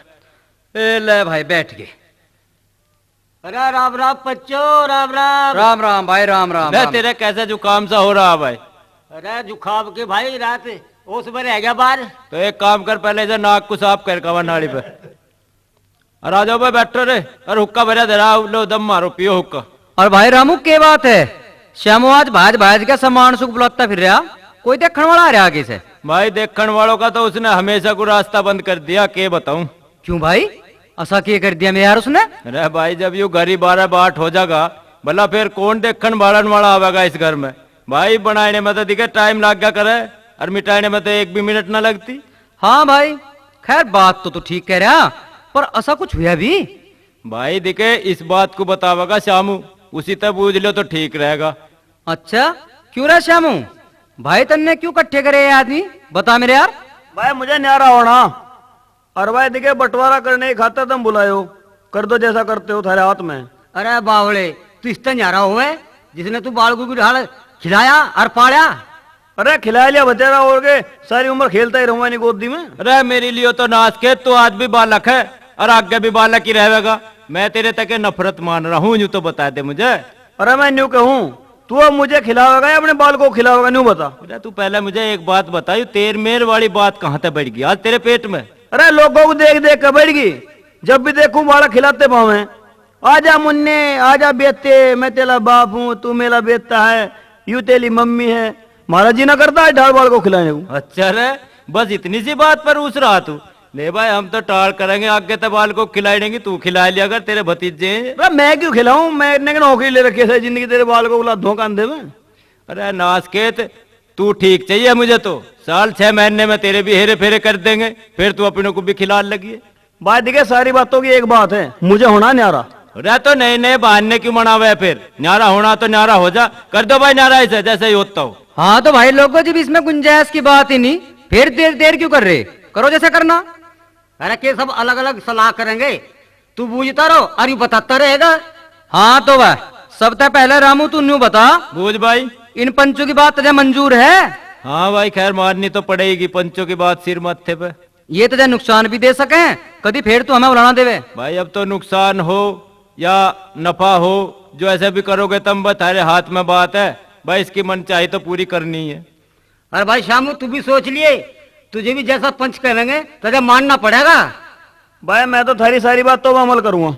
ए ले भाई बैठ गए। अरे राम राम बच्चो, राम राम। राम राम भाई राम राम। मैं तेरे कैसे जुकाम सा हो रहा भाई? अरे जुखाम के भाई रात ओस में रह गया बाहर। तो एक काम कर, पहले इधर नाक को साफ कर कवर नाली पे। अरे आ जाओ भाई बैठो रे। अरे हुक्का भरा दे रहा, लो दम मारो, पियो हुक्का। और भाई रामू के बात है? श्यामू आज भाज भाज के सामान सुख बुलाता फिर रहा, कोई देखने वाला आ रहा आगे से? भाई देखने वालों का तो उसने हमेशा को रास्ता बंद कर दिया, के बताऊं। क्यों भाई, ऐसा क्या कर दिया मैं यार उसने? अरे भाई जब यू घर ही 12-8 हो जाएगा, भला फिर कौन देखने बालन वाला आवेगा इस घर में? भाई बनाने में तो दिखे टाइम लग गया करे, और मिटाने में तो एक भी मिनट ना लगती। हाँ भाई खैर बात तो ठीक कह रहा, पर ऐसा कुछ हुआ भी? भाई दिखे इस बात को बतावेगा श्यामू, उसी तक बूझ लो तो ठीक रहेगा। अच्छा क्यों रहा श्यामू भाई, तन्ने क्यों इकट्ठे करे ये आदमी, बता मेरे यार। भाई मुझे न्यारा होना, और भाई दिखे बंटवारा करने की खातिर तुम बुलायो, कर दो जैसा करते हो थारे हाथ में। अरे बावले, तू इस तरह न्यारा हुआ है जिसने तू बालगू की ढाल खिलाया और पाला। अरे खिला लिया बतेरा, और के सारी उम्र खेलता ही रहूंगा नहीं गोदी में। अरे मेरे लिए तो नाच के तू आज भी बालक है और आगे भी बालक ही रहेगा। मैं तेरे तक नफरत मान रहा हूँ, यूं तो बता दे मुझे। अरे मैं न्यू कहूँ, तू अब मुझे खिलावेगा या अपने बाल को खिलावेगा, न्यू बता। अरे तू पहले मुझे एक बात बता, यू तेर मेर वाली बात कहाँ तक बढ़ गई आज तेरे पेट में? अरे लोगों को देख देख कर बढ़ गई, जब भी देखूं बालक खिलाते पावे। आजा मुन्ने आजा बेटे, मैं तेरा बाप हूँ, तू मेरा बेटा है, यू तेरी मम्मी है। महाराज जी ना करता है ढाल बाल को खिलाने को। अच्छा रे, बस इतनी सी बात पर उस रहा तू? ले भाई हम तो टाल करेंगे, आगे तक बाल को खिलाएंगे, तू खिला लिया अगर तेरे भतीजे हैं। अरे मैं क्यों खिलाऊं, मैंने नौकरी ले रखी है जिंदगी, तेरे बाल को बुला धोखा दे में। अरे नासकेत, तू ठीक चाहिए मुझे तो। साल 6 महीने में तेरे भी हेरे फेरे कर देंगे, फिर तू अपने को भी खिला लगी। बात दिखे सारी बातों की एक बात है, मुझे होना न्यारा। अरे तो नए नए बहाने क्यों मनावे? फिर न्यारा होना तो न्यारा हो जा, कर दो भाई न्यारा ऐसे जैसे ही होता हो। हाँ तो भाई लोगों जब इसमें गुंजाइश की बात ही नहीं, फिर देर देर क्यों कर रहे, करो जैसे करना। अरे के सब अलग अलग सलाह करेंगे, तू बूझता रहो और यूं बताता रहेगा। हाँ तो वह सबसे पहले रामू तू न्यू बता, बूझ भाई, इन पंचों की बात तुझे मंजूर है? हाँ भाई खैर माननी तो पड़ेगी, पंचों की बात सिर मत्थे पे। ये तुझे नुकसान भी दे सके, कभी फिर तू हमें बुलाना देवे। भाई अब तो नुकसान हो या नफा हो, जो ऐसे भी करोगे तब तुम्हारे हाथ में बात है। भाई इसकी मन चाहे तो पूरी करनी है। अरे भाई श्यामू तू भी सोच लिए, तुझे भी जैसा पंच करेंगे तुझे मानना पड़ेगा। भाई मैं तो थारी सारी बातों पर अमल करूंगा।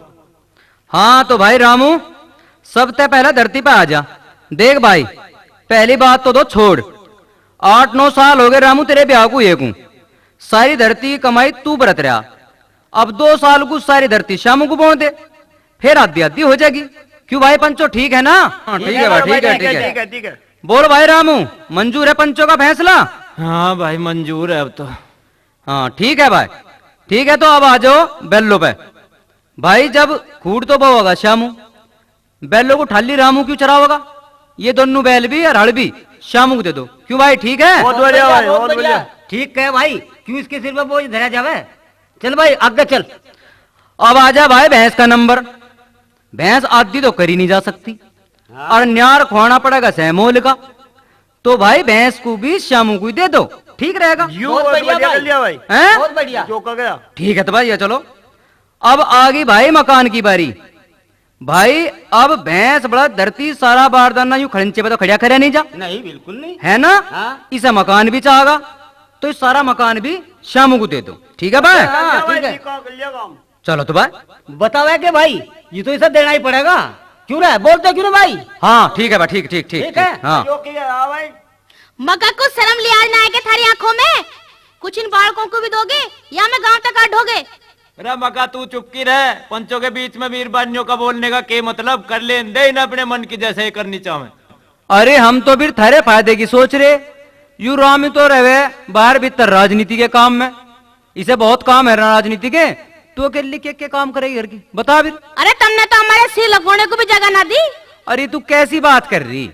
हाँ तो भाई रामू सबसे पहले धरती पे आ जा। देख भाई पहली बात तो दो छोड़, 8-9 साल हो गए रामू तेरे ब्याह को एक हूं, सारी धरती की कमाई तू बरत रहा। अब 2 साल को सारी धरती श्यामू को बोल दे, फिर आधी आधी हो जाएगी। क्यों भाई पंचो ठीक है ना? हाँ ठीक है भाई, ठीक है ठीक है ठीक है। बोल भाई रामू, मंजूर है पंचों का फैसला? हाँ भाई मंजूर है अब तो। हाँ ठीक है भाई, ठीक है तो अब आ जाओ बैलो पे। भाई जब खूड तो बहु होगा श्यामू, बैलो को ठाली रामू क्यों चराओगा? ये दोनों बैल भी और हड़ भी श्यामू को दे दो। क्यों भाई ठीक है? बहुत बढ़िया भाई, बहुत बढ़िया। ठीक है भाई, क्यों इसके सिर पर बोझ धरा जावे। चल भाई आगे चल। अब आजा भाई भैंस का नंबर। भैंस आदि तो करी नहीं जा सकती, और न्यार खुआना पड़ेगा सहमोल का, तो भाई भैंस को भी श्यामू को ही दे दो, ठीक रहेगा। बहुत बढ़िया कर लिया भाई, हैं? बहुत बढ़िया। जो कह गया। ठीक है तो भाई ये चलो। अब आ गई भाई मकान की बारी। भाई अब भैंस बड़ा धरती सारा बारदाना यूं खड़ंचे पे तो खड़िया करे नहीं जा, नहीं बिल्कुल नहीं है ना? हाँ। इसे मकान भी चाहेगा तो इस सारा मकान भी श्यामू को दे दो, ठीक है भाई? हाँ, ठीक है। कर लिया काम। चलो तो भाई। बतावे के भाई ये तो इसे देना ही पड़ेगा। क्यों ना बोलते, क्यों ना भाई? हाँ ठीक है भाई, ठीक ठीक ठीक ठीक है। हाँ जो किया हाँ भाई। मगर कुछ शर्म लिहाज ना आएगा थारी आंखों में? कुछ इन बालकों को भी दोगे या मैं गांव तक काटोगे? अरे मका तू चुपकी रहे, पंचों के बीच में वीरबानियों का बोलने का के मतलब? कर ले दे ना अपने मन की जैसे ही करनी चाहे। अरे हम तो फिर थारे फायदे की सोच रहे, यू रामी तो रहे बाहर भीतर राजनीति के काम में, इसे बहुत काम है राजनीति के, तो अकेले के काम करेगी घर की, बता फिर। अरे तुमने तो हमारे सिर लगवाने को भी जगह ना दी। अरे तू कैसी बात कर रही?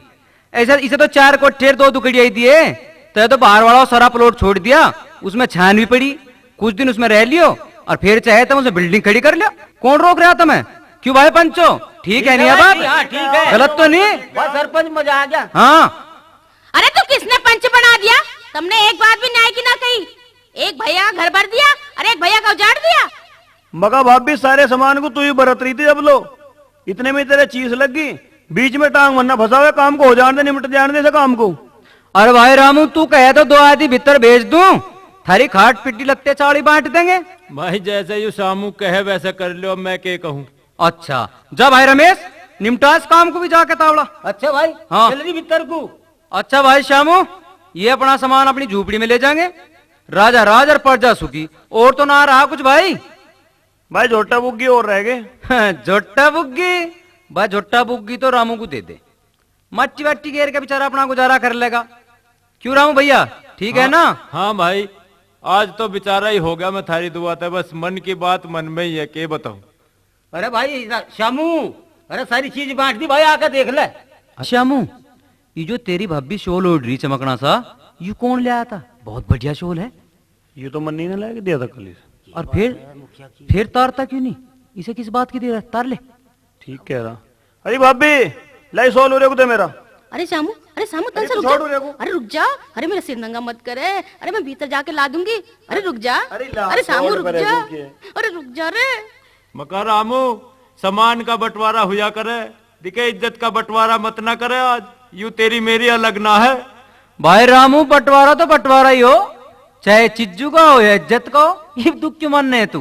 ऐसा इसे तो 4 कोठे 2 दुकड़िया ही दिए, तो बाहर वाला सारा प्लॉट छोड़ दिया, उसमें छान भी पड़ी, कुछ दिन उसमें रह लियो और फिर चाहे तो उसे बिल्डिंग खड़ी कर लिया। कौन रोक रहा तुम्हें? क्यों भाई पंचो, ठीक है नहीं बात? हाँ, ठीक है। गलत तो नहीं? बस सरपंच मजा आ गया। हाँ अरे तो किसने पंच बना दिया? तुमने एक बात भी न्याय की ना कही। एक भैया का घर भर दिया और एक भैया का उजाड़ दिया। मगा भाभी सारे सामान को तू ही बरत रही थी जब लो, इतने में तेरे चीज लग गई, बीच में टांग वरना फंसा हुआ, काम को हो जाने दे, निमट जाने दे काम को। अरे भाई रामू तू कहे तो 2 आदमी भीतर भेज दूं, थारी खाट पिट्टी लगते 40 बांट देंगे। भाई जैसे यू शामू कहे वैसे कर लो, अब मैं क्या कहूँ। अच्छा जा भाई रमेश, निमटास काम को भी जाके तावड़ा। अच्छा भाई, हाँ। चल रही भीतर को। अच्छा भाई श्यामू, ये अपना सामान अपनी झूपड़ी में ले जाएंगे। राजा राज और प्रजा सुखी, और तो ना रहा कुछ भाई। भाई झोटा बुग्गी और रह गए। झोटा बुग्गी, भाई झोटा बुग्गी तो रामू को दे दे, मट्टी वट्टी घेर के बेचारा अपना गुजारा कर लेगा। क्यों रामू भैया, ठीक है ना? हाँ भाई, आज तो बेचारा ही हो गया, मैं थारी दुआ था, बस मन की बात मन में ही है, के बताऊं। अरे भाई श्यामू, अरे सारी चीज बांट दी भाई, आकर देख ले। श्यामू, ये जो तेरी भाभी शोल ओढ़ रही चमकना सा, ये कौन ले आया था? बहुत बढ़िया शोल है। ये तो मन्नी ने लाके दिया था कल ही। और फिर तारता क्यों नहीं? इसे किस बात की दे रहा? तार ले। ठीक कह रहा। अरे भाभी लाई सोल हो दे मेरा। अरे शामू तन से अरे रुक छोड़ो जा। रे को। अरे रुक जा, अरे मेरा सिर नंगा मत करे। अरे मैं भीतर जाके ला दूंगी। अरे रुक जा। अरे ला, अरे शामू छोड़ रुक परे जा। रुक के। अरे रुक जा रे। मका रामू, सामान का बंटवारा हुआ करे, दिखे इज्जत का बंटवारा मत ना करे। आज यू तेरी मेरी अलग ना है। भाई रामू, बंटवारा तो बंटवारा ही हो, चाहे चिज्जू का हो या इज्जत का हो। ये दुख क्यों मानने है तू?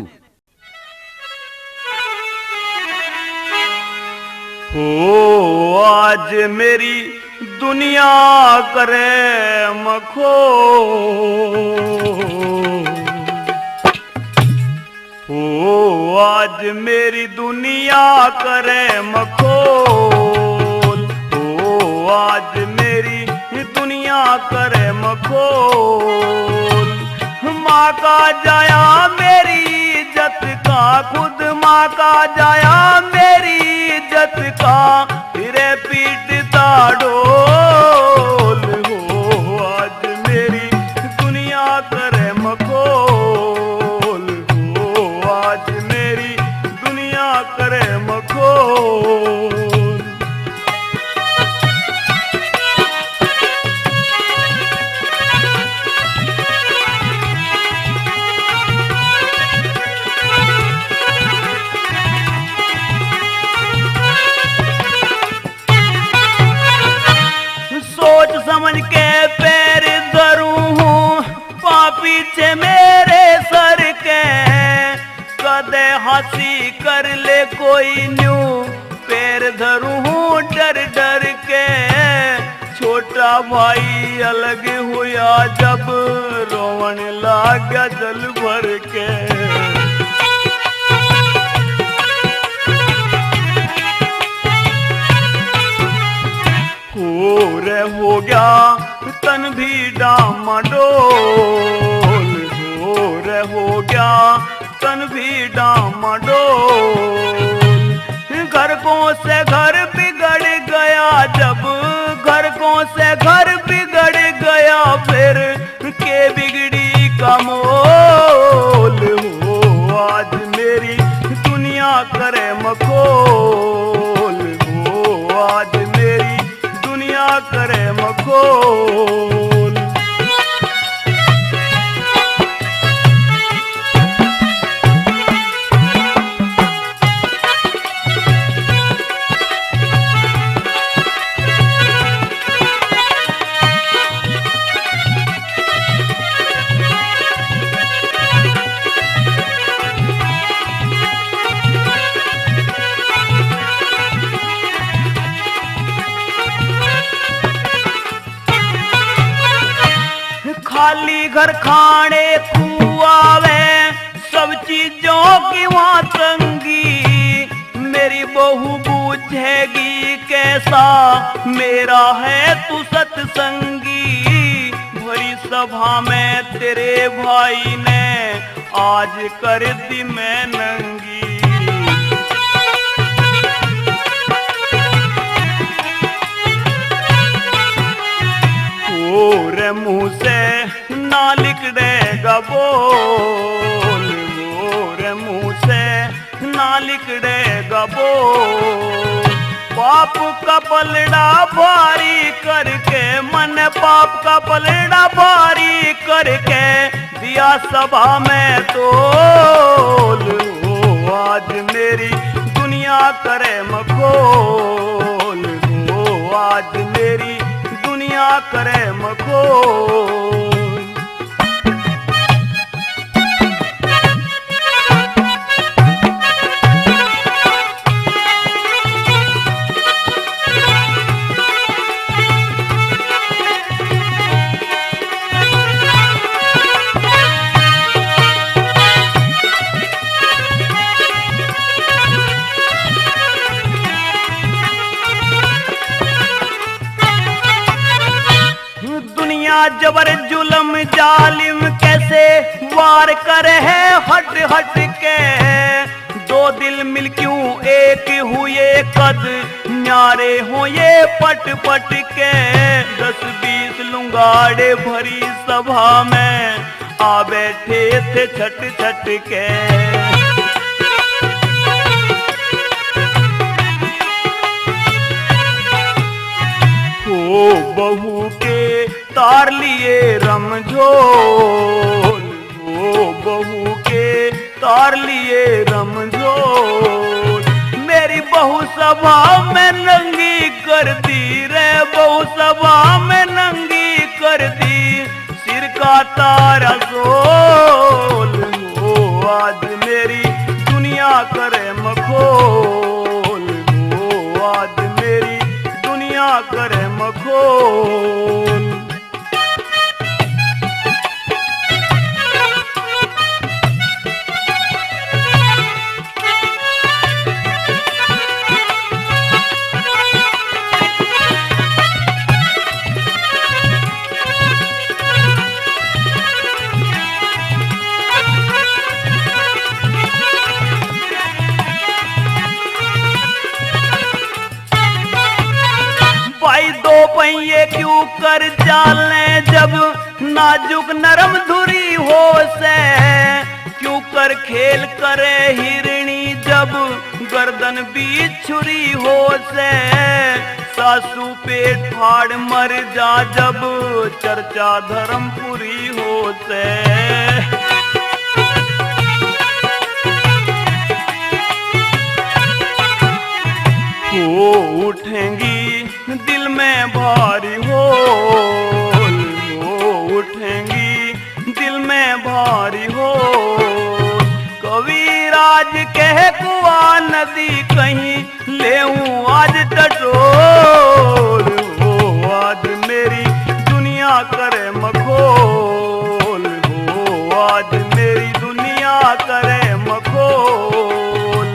हो आज मेरी दुनिया करे मखो, हो आज मेरी दुनिया करे मखोल, हो आज मेरी दुनिया करे मखोल। माँ का जाया मेरी इज्जत का, खुद माँ का जाया मेरी इज्जत का, फिरे पीटता ढोल। हो आज मेरी दुनिया करे मखोल, हो आज मेरी दुनिया करे मखोल। सोच समझ के पैर धरूं हूँ, पीछे मेरे सर के, कदे हंसी कर ले कोई न्यू, पैर धरूं हूँ डर डर के। छोटा भाई अलग हुआ जब, रोवन लागा जल भर के। हो गया तन भी डामाडोल, हो गया तन भी डामाडोल। घर को से घर बिगड़ गया जब, घर को से घर बिगड़ गया फिर, के बिगड़ी का मोल। हो आज मेरी दुनिया करे मखोल, हो आज मेरी दुनिया करे मखोल। खाली घर खाने को आवे, सब चीजों की वहाँ तंगी, मेरी बहू बूझेगी कैसा मेरा है तू सत्संगी। भरी सभा में तेरे भाई ने आज कर दी मैं नंगी। रे मुंह से ना लिकड़ेगा बोल, रे मुंह से ना लिकड़ेगा बोल। पाप का पलड़ा भारी करके, मन पाप का पलड़ा भारी करके दिया सभा में तोल। हो आज मेरी दुनिया करे मखोल, हो आज मेरी दुनिया करे मखोल। जबर जुलम जालिम कैसे वार करे है हट हट के, दो दिल मिल क्यों एक हुए कद न्यारे हो ये पट पट के। 10-20 लुंगाड़े भरी सभा में आ बैठे थे छट छट के। ओ बहू के तार लिए रमझोल, ओ बहू के तार लिए रमझोल। मेरी बहू सभा में नंगी कर दी रे, बहू सभा में नंगी कर दी सिर का तारा सोल। ओ आज मेरी दुनिया करे मखोल, ओ आज मेरी दुनिया करे मखोल। पहिए क्यों कर चाले जब नाजुक नरम धुरी हो से, क्यों कर खेल करे हिरणी जब गर्दन बीच छुरी हो से। सासू पेट फाड़ मर जा जब चर्चा धर्मपुरी हो से। हो उठेंगी दिल में भारी होल, हो उठेंगी दिल में भारी होल। कविराज कह कुआ नदी कहीं लेऊं आज टटोल। हो आज मेरी दुनिया करे मखोल, हो आज मेरी दुनिया करे मखोल।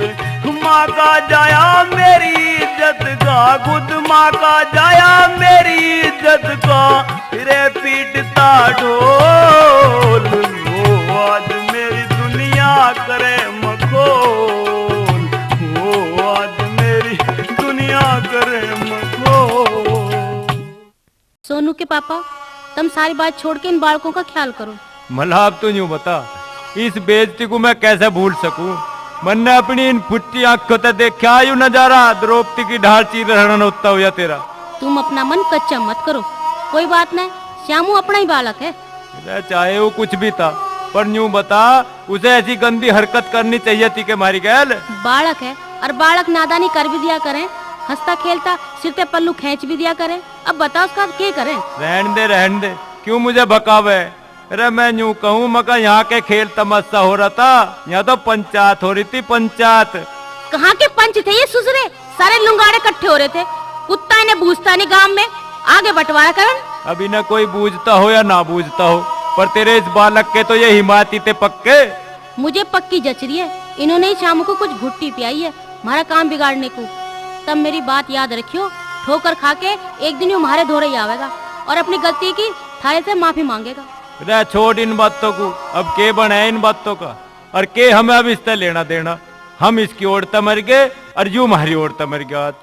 माँ का जाया मेरी इज्जत का, खुद माँ का जाया मेरी इज्जत का, फिरे पीटता ढोल। वो आज मेरी दुनिया करे मखोल, वो आज मेरी दुनिया करे मखोल। सोनू के पापा, तुम सारी बात छोड़ के इन बालकों का ख्याल करो। मल्हाब तो यूं बता, इस बेइज्जती को मैं कैसे भूल सकूं। मैंने अपनी इन फुट्टी आंखों से देखा यू नजारा, द्रौपदी की ढाल चीर रहना होता हुआ तेरा। तुम अपना मन कच्चा मत करो, कोई बात नहीं, श्यामू अपना ही बालक है। चाहे वो कुछ भी था, पर यूं बता उसे ऐसी गंदी हरकत करनी चाहिए थी कि मारी गैल। बालक है और बालक नादानी कर भी दिया करें, हंसता खेलता सिर पे पल्लू खींच भी दिया करें। अब बताओ उसका क्या करें। रहने दे, क्यों मुझे भकावे। अरे मैं यूं कहूँ मगर यहाँ के खेल तमाशा हो रहा था, यहाँ तो पंचायत हो रही थी, पंचायत। कहाँ के पंच थे ये सुसरे, सारे लुंगाड़े इकट्ठे हो रहे थे। कुत्ता इन्हें बूझता नहीं गांव में, आगे बंटवारा करन। अभी न कोई बूझता हो या ना बूझता हो, पर तेरे इस बालक के तो ये हिमायती थे पक्के। मुझे पक्की जच रही है, इन्होंने ही शाम को कुछ भुट्टी पियाई है हमारा काम बिगाड़ने को। तब मेरी बात याद रखियो, ठोकर खा के एक दिन हमारे धोरे ही आवेगा और अपनी गलती की थारे से माफी मांगेगा। रे छोड़ इन बातों को, अब के बने इन बातों का, और के हमें अब इससे लेना देना। हम इसकी ओर मर गए और यूं हमारी ओर मर गया।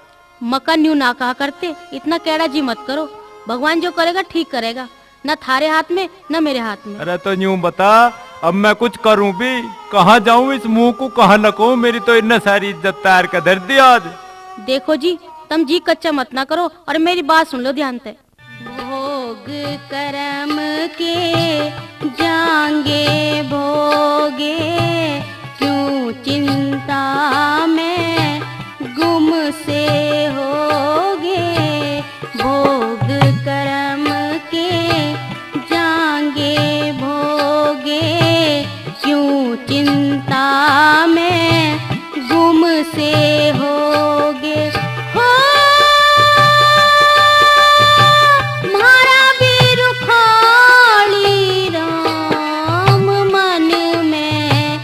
मकन यूं ना कहा करते, इतना कैड़ा जी मत करो। भगवान जो करेगा ठीक करेगा, न थारे हाथ में न मेरे हाथ में। अरे तो यूं बता, अब मैं कुछ करूं भी, कहाँ जाऊं, इस मुंह को कहाँ लकूं। मेरी तो इतने सारी इज्जत तार का धर दी आज। देखो जी, तुम जी कच्चा मत ना करो और मेरी बात सुन लो ध्यान से। भोग कर्म के जांगे भोगे, क्यों चिंता में गुम से होगे। भोग कर्म के जांगे भोगे, क्यों चिंता में गुम से होगे। हो मारा भी रुखाली राम, मन में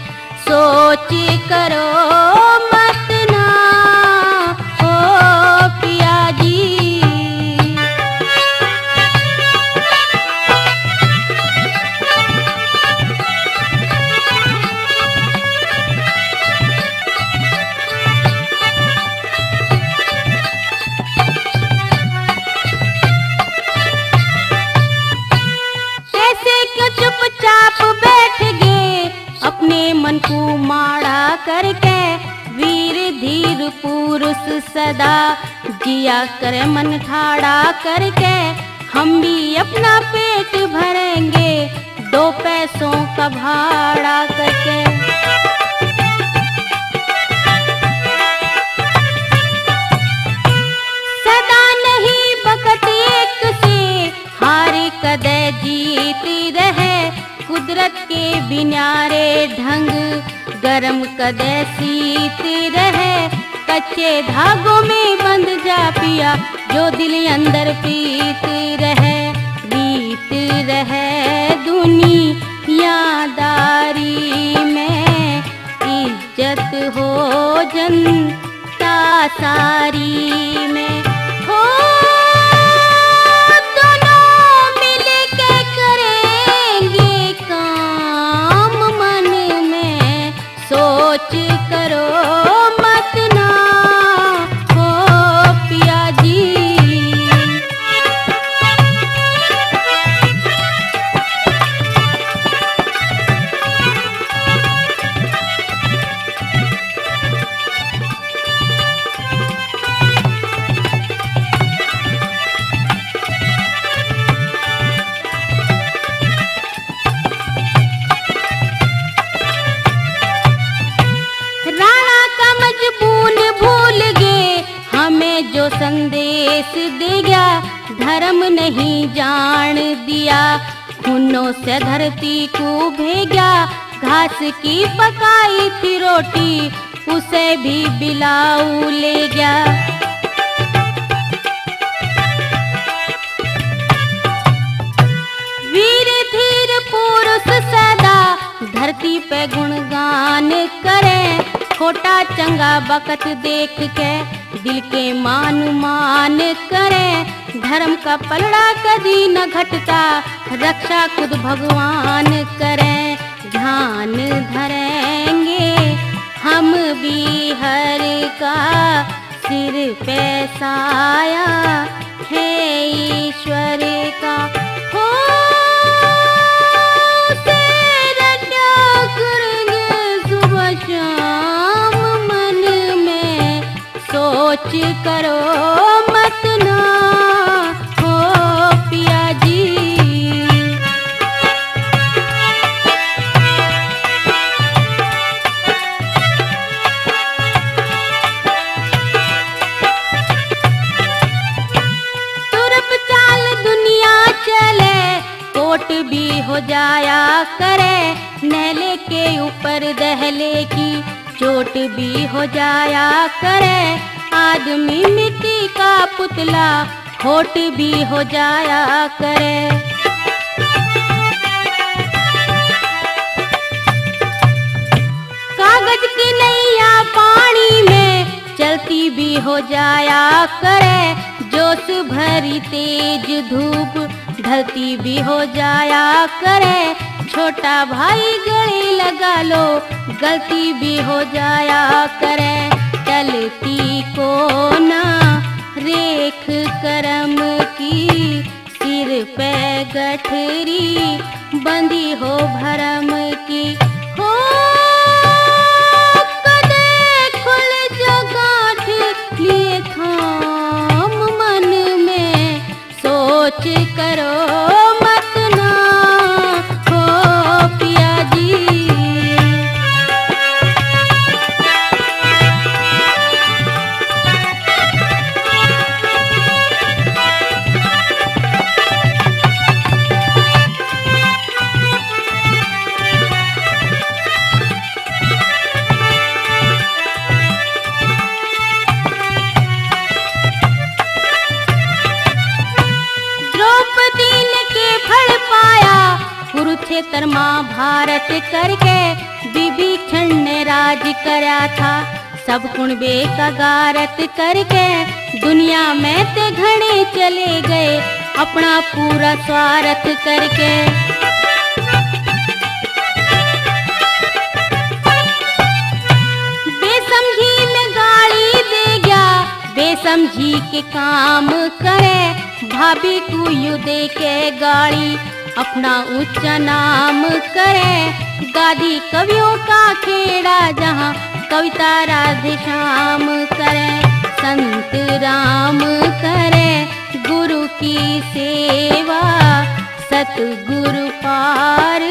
सोच करो मत ना हो पिया जी। चुपचाप बैठ गए अपने मन को माड़ा करके। वीर धीर पुरुष सदा जिया करे मन ठाड़ा करके। हम भी अपना पेट भरेंगे 2 पैसों का भाड़ा करके। सदा नहीं बकत एक से हार कदे जीती रहे। कुदरत के बिनारे ढंग गरम कदे सीती रहे। कच्चे धागों में बंध जा पिया, जो दिल अंदर पीती रहे। बीत रहे दुनियादारी में, इज्जत हो जनता सारी में। हो सोच करो मत ना हो पिया जी। जो संदेश दे गया धर्म नहीं जान दिया। खूनों से धरती को भेजा, घास की पकाई थी रोटी उसे भी बिलाऊ ले गया। वीर धीर पुरुष सदा धरती पे गुणगान करे। खोटा चंगा बकत देख के दिल के मान करे। धर्म का पलड़ा कभी न घटता, रक्षा खुद भगवान करे। ध्यान धरेंगे हम भी हर का, सिर पे साया है ईश्वर का। हो तेरा क्या करेंगे सुबह शाम, मन में सोच करो मत ना हो पिया जी। तुरप चाल दुनिया चले, कोट भी हो जाया करे। नेले के ऊपर दहले की चोट भी हो जाया करे। आदमी मिट्टी का पुतला होठ भी हो जाया करे। कागज की नैया पानी में चलती भी हो जाया करे। जोश भरी तेज धूप ढलती भी हो जाया करे। छोटा भाई गले लगा लो, गलती भी हो जाया करे। चलती को ना रेख करम की, सिर पे गठरी बंदी हो भरम की। हो कदे खुल जो गांठ लिए था महाभारत करके विभीषण ने राज करा था। सब कुणबे का गारत करके दुनिया में ते घड़े चले गए, अपना पूरा स्वार्थ करके। बेसमझी में गाली दे गया, बेसमझी के काम करे, भाभी को यू दे के गाड़ी अपना ऊंचा नाम करे। गादी कवियों का खेड़ा जहाँ कविता राधे श्याम करे, संत राम करे गुरु की सेवा, सतगुरु पार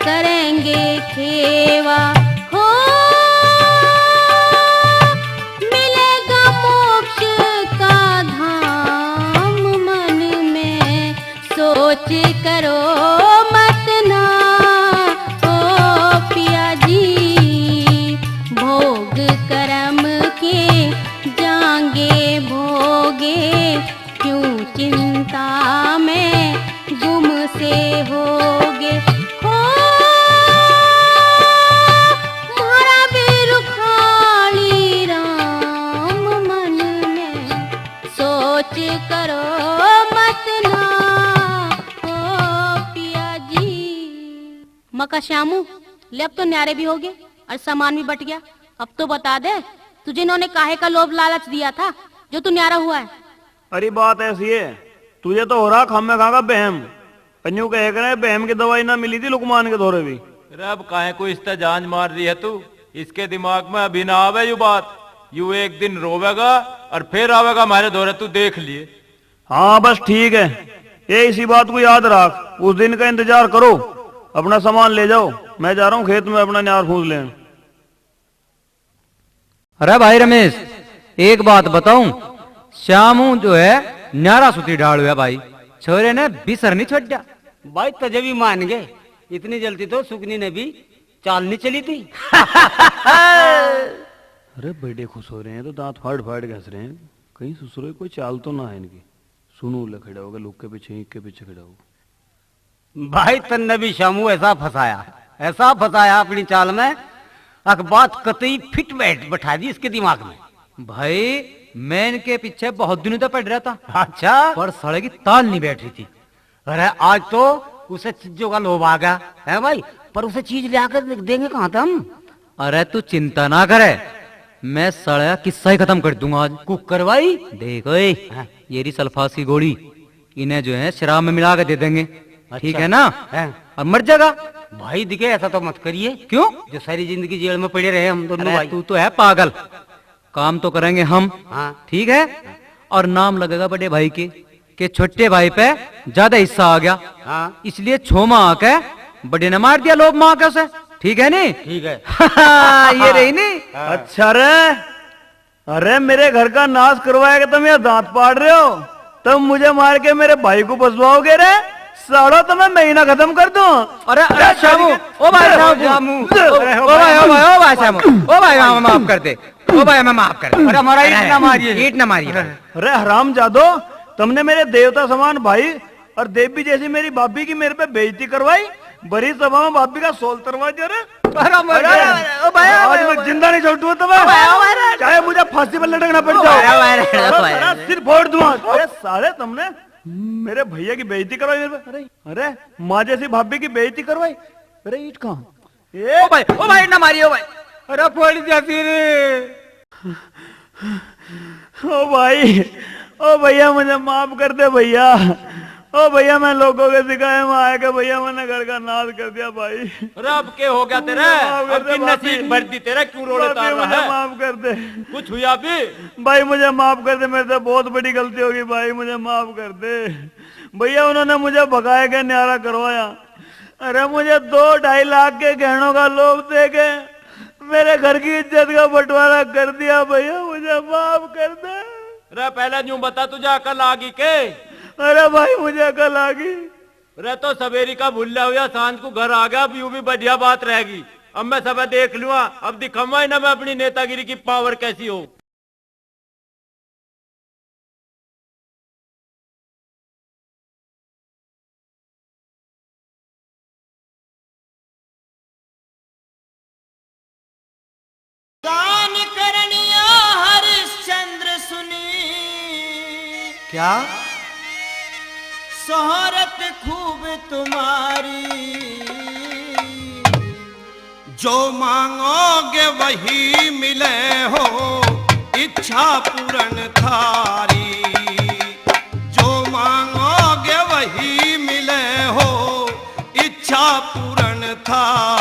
करेंगे खेवा। हो मिलेगा मोक्ष का धाम मन में, सोच करो मत ना ओ पिया जी, भोग कर्म के जाएंगे भोगे, क्यों चिंता में गुम से होगे। हो मारा बिरुखाली राम मन में, सोच करो मत ना ओ पिया जी। मका श्यामू, ले अब तो न्यारे भी हो गए और सामान भी बट गया। अब तो बता दे, तुझे इन्होंने काहे का लोभ लालच दिया था जो तू न्यारा हुआ है? अरे बात ऐसी है, तुझे तो हो रहा खामे खा का बहम। अन्यू कह करे बहम की दवाई ना मिली थी लुकमान के दौरे भी। अरे अब काहे को इस तरह जान मार रही है तू? इसके दिमाग में अभी ना आवे यू बात। यू एक दिन रोवेगा और फिर आवेगा हमारे दौरे, तू देख लिए। हाँ बस ठीक है, ये इसी बात को याद रख, उस दिन का इंतजार करो। अपना सामान ले जाओ, मैं जा रहा हूँ खेत में अपना न्यार फूस लेने। अरे भाई रमेश, एक बात बताऊं, श्यामू जो है न्यारा सुती डाल हुआ भाई, छोरे ने बिसर नहीं छोड़ दिया। भाई तजे भी मान गए, इतनी जल्दी तो सुगनी ने भी चाल नहीं चली थी। अरे बड़े खुश हो रहे हैं तो दांत फाड़ फाड़ घस रहे हैं, कहीं ससुरे कोई चाल तो ना है इनकी। सुनू ले खड़ा होगा, लोग के पीछे ईंट के पीछे खड़ा होगा। भाई तन ने भी शामू ऐसा फंसाया अपनी चाल में, अखबात कतई फिट बैठा दी इसके दिमाग में। भाई मैं इनके पीछे बहुत दिनों तक पड़ रहा था, अच्छा, पर साले की ताल नहीं बैठ रही थी। अरे आज तो उसे चीजों का लोभ आ गया है भाई, पर उसे चीज ले आकर देंगे कहाँ था हम? अरे तू चिंता ना करे, मैं साला किस्सा ही खत्म कर दूंगा आज। कुकर भाई देखो ये रही सल्फास की गोली, इन्हें जो है शराब में मिला के दे देंगे, ठीक है ना? और मर जाएगा। भाई दिखे ऐसा तो मत करिए। क्यों? जो सारी जिंदगी जेल में पड़े रहे हम दोनों भाई। तू तो है पागल, काम तो करेंगे हम, हाँ ठीक है? और नाम लगेगा बड़े भाई के छोटे भाई पे ज्यादा हिस्सा आ गया, हाँ इसलिए छोमा आके बड़े ने मार दिया लोभ माँ के उसे, ठीक है नी? ठीक है। ये रही नी। अच्छा रे, अरे मेरे घर का नाश करवाएगा तुम यहाँ दांत पाड़ रहे हो, तुम मुझे मार के मेरे भाई को फंसवाओगे रे? साड़ो तो मैं महीना खत्म कर दूं। अरे अरे श्यामू, ओ भाई श्यामू, ओ भाई श्यामू, ओ भाई हमें माफ कर दे, ओ भाई हमें माफ कर दे। अरे हमारा ईंट ना मारिए, ईंट ना मारिए। अरे हराम जादो, तुमने मेरे देवता समान भाई और देवी जैसी मेरी भाभी की मेरे पे बेइज्जती करवाई, बड़ी सभा में भाभी का सोल तरवा दिया रे। आज मैं जिंदा नहीं छोड़ूंगा तुम्हें, चाहे मुझे फांसी पर लटकना पड़ जाए, सिर फोड़ दूंगा। अरे साले तुमने मेरे भैया की बेइज्जती करवाई मेरे पे, अरे माँ जैसी भाभी की बेइज्जती करवाई। अरे ईट कहाँ? ओ भाई ना मारिए, ओ भाई। अरे फोड़ जाती रे। ओ भाई, ओ भैया मुझे माफ कर दे भैया, ओ भैया मैं लोगों के सिखाए में आया कि भैया मैंने घर का नाश कर दिया भाई। रब के हो गया तेरा, अब की नसीब भर दी तेरा, क्यों रोने तार रहा है? माफ कर दे, कुछ हुआ भी? भाई मुझे माफ कर दे, मेरे से बहुत बड़ी गलती होगी भाई, मुझे माफ कर दे भैया। उन्होंने मुझे भगाए के न्यारा करवाया, अरे मुझे 2-2.5 लाख के गहनों का लोभ दे के मेरे घर की इज्जत का बंटवारा कर दिया भैया, मुझे माफ कर दे। रे पहले यूं बता, तुझे अकल आ गई के? अरे भाई मुझे अकल आ गई। रे तो सवेरी का भूला हुआ, सांझ को घर आ गया, अब यूं भी बढ़िया बात रहेगी। अब मैं सब देख लूंगा, अब दिखाऊंगा ही ना मैं अपनी नेतागिरी की पावर कैसी हो। क्या? शोहरत खूब तुम्हारी, जो मांगोगे वही मिले हो, इच्छा पूर्ण थारी। जो मांगोगे वही मिले हो, इच्छा पूर्ण थारी।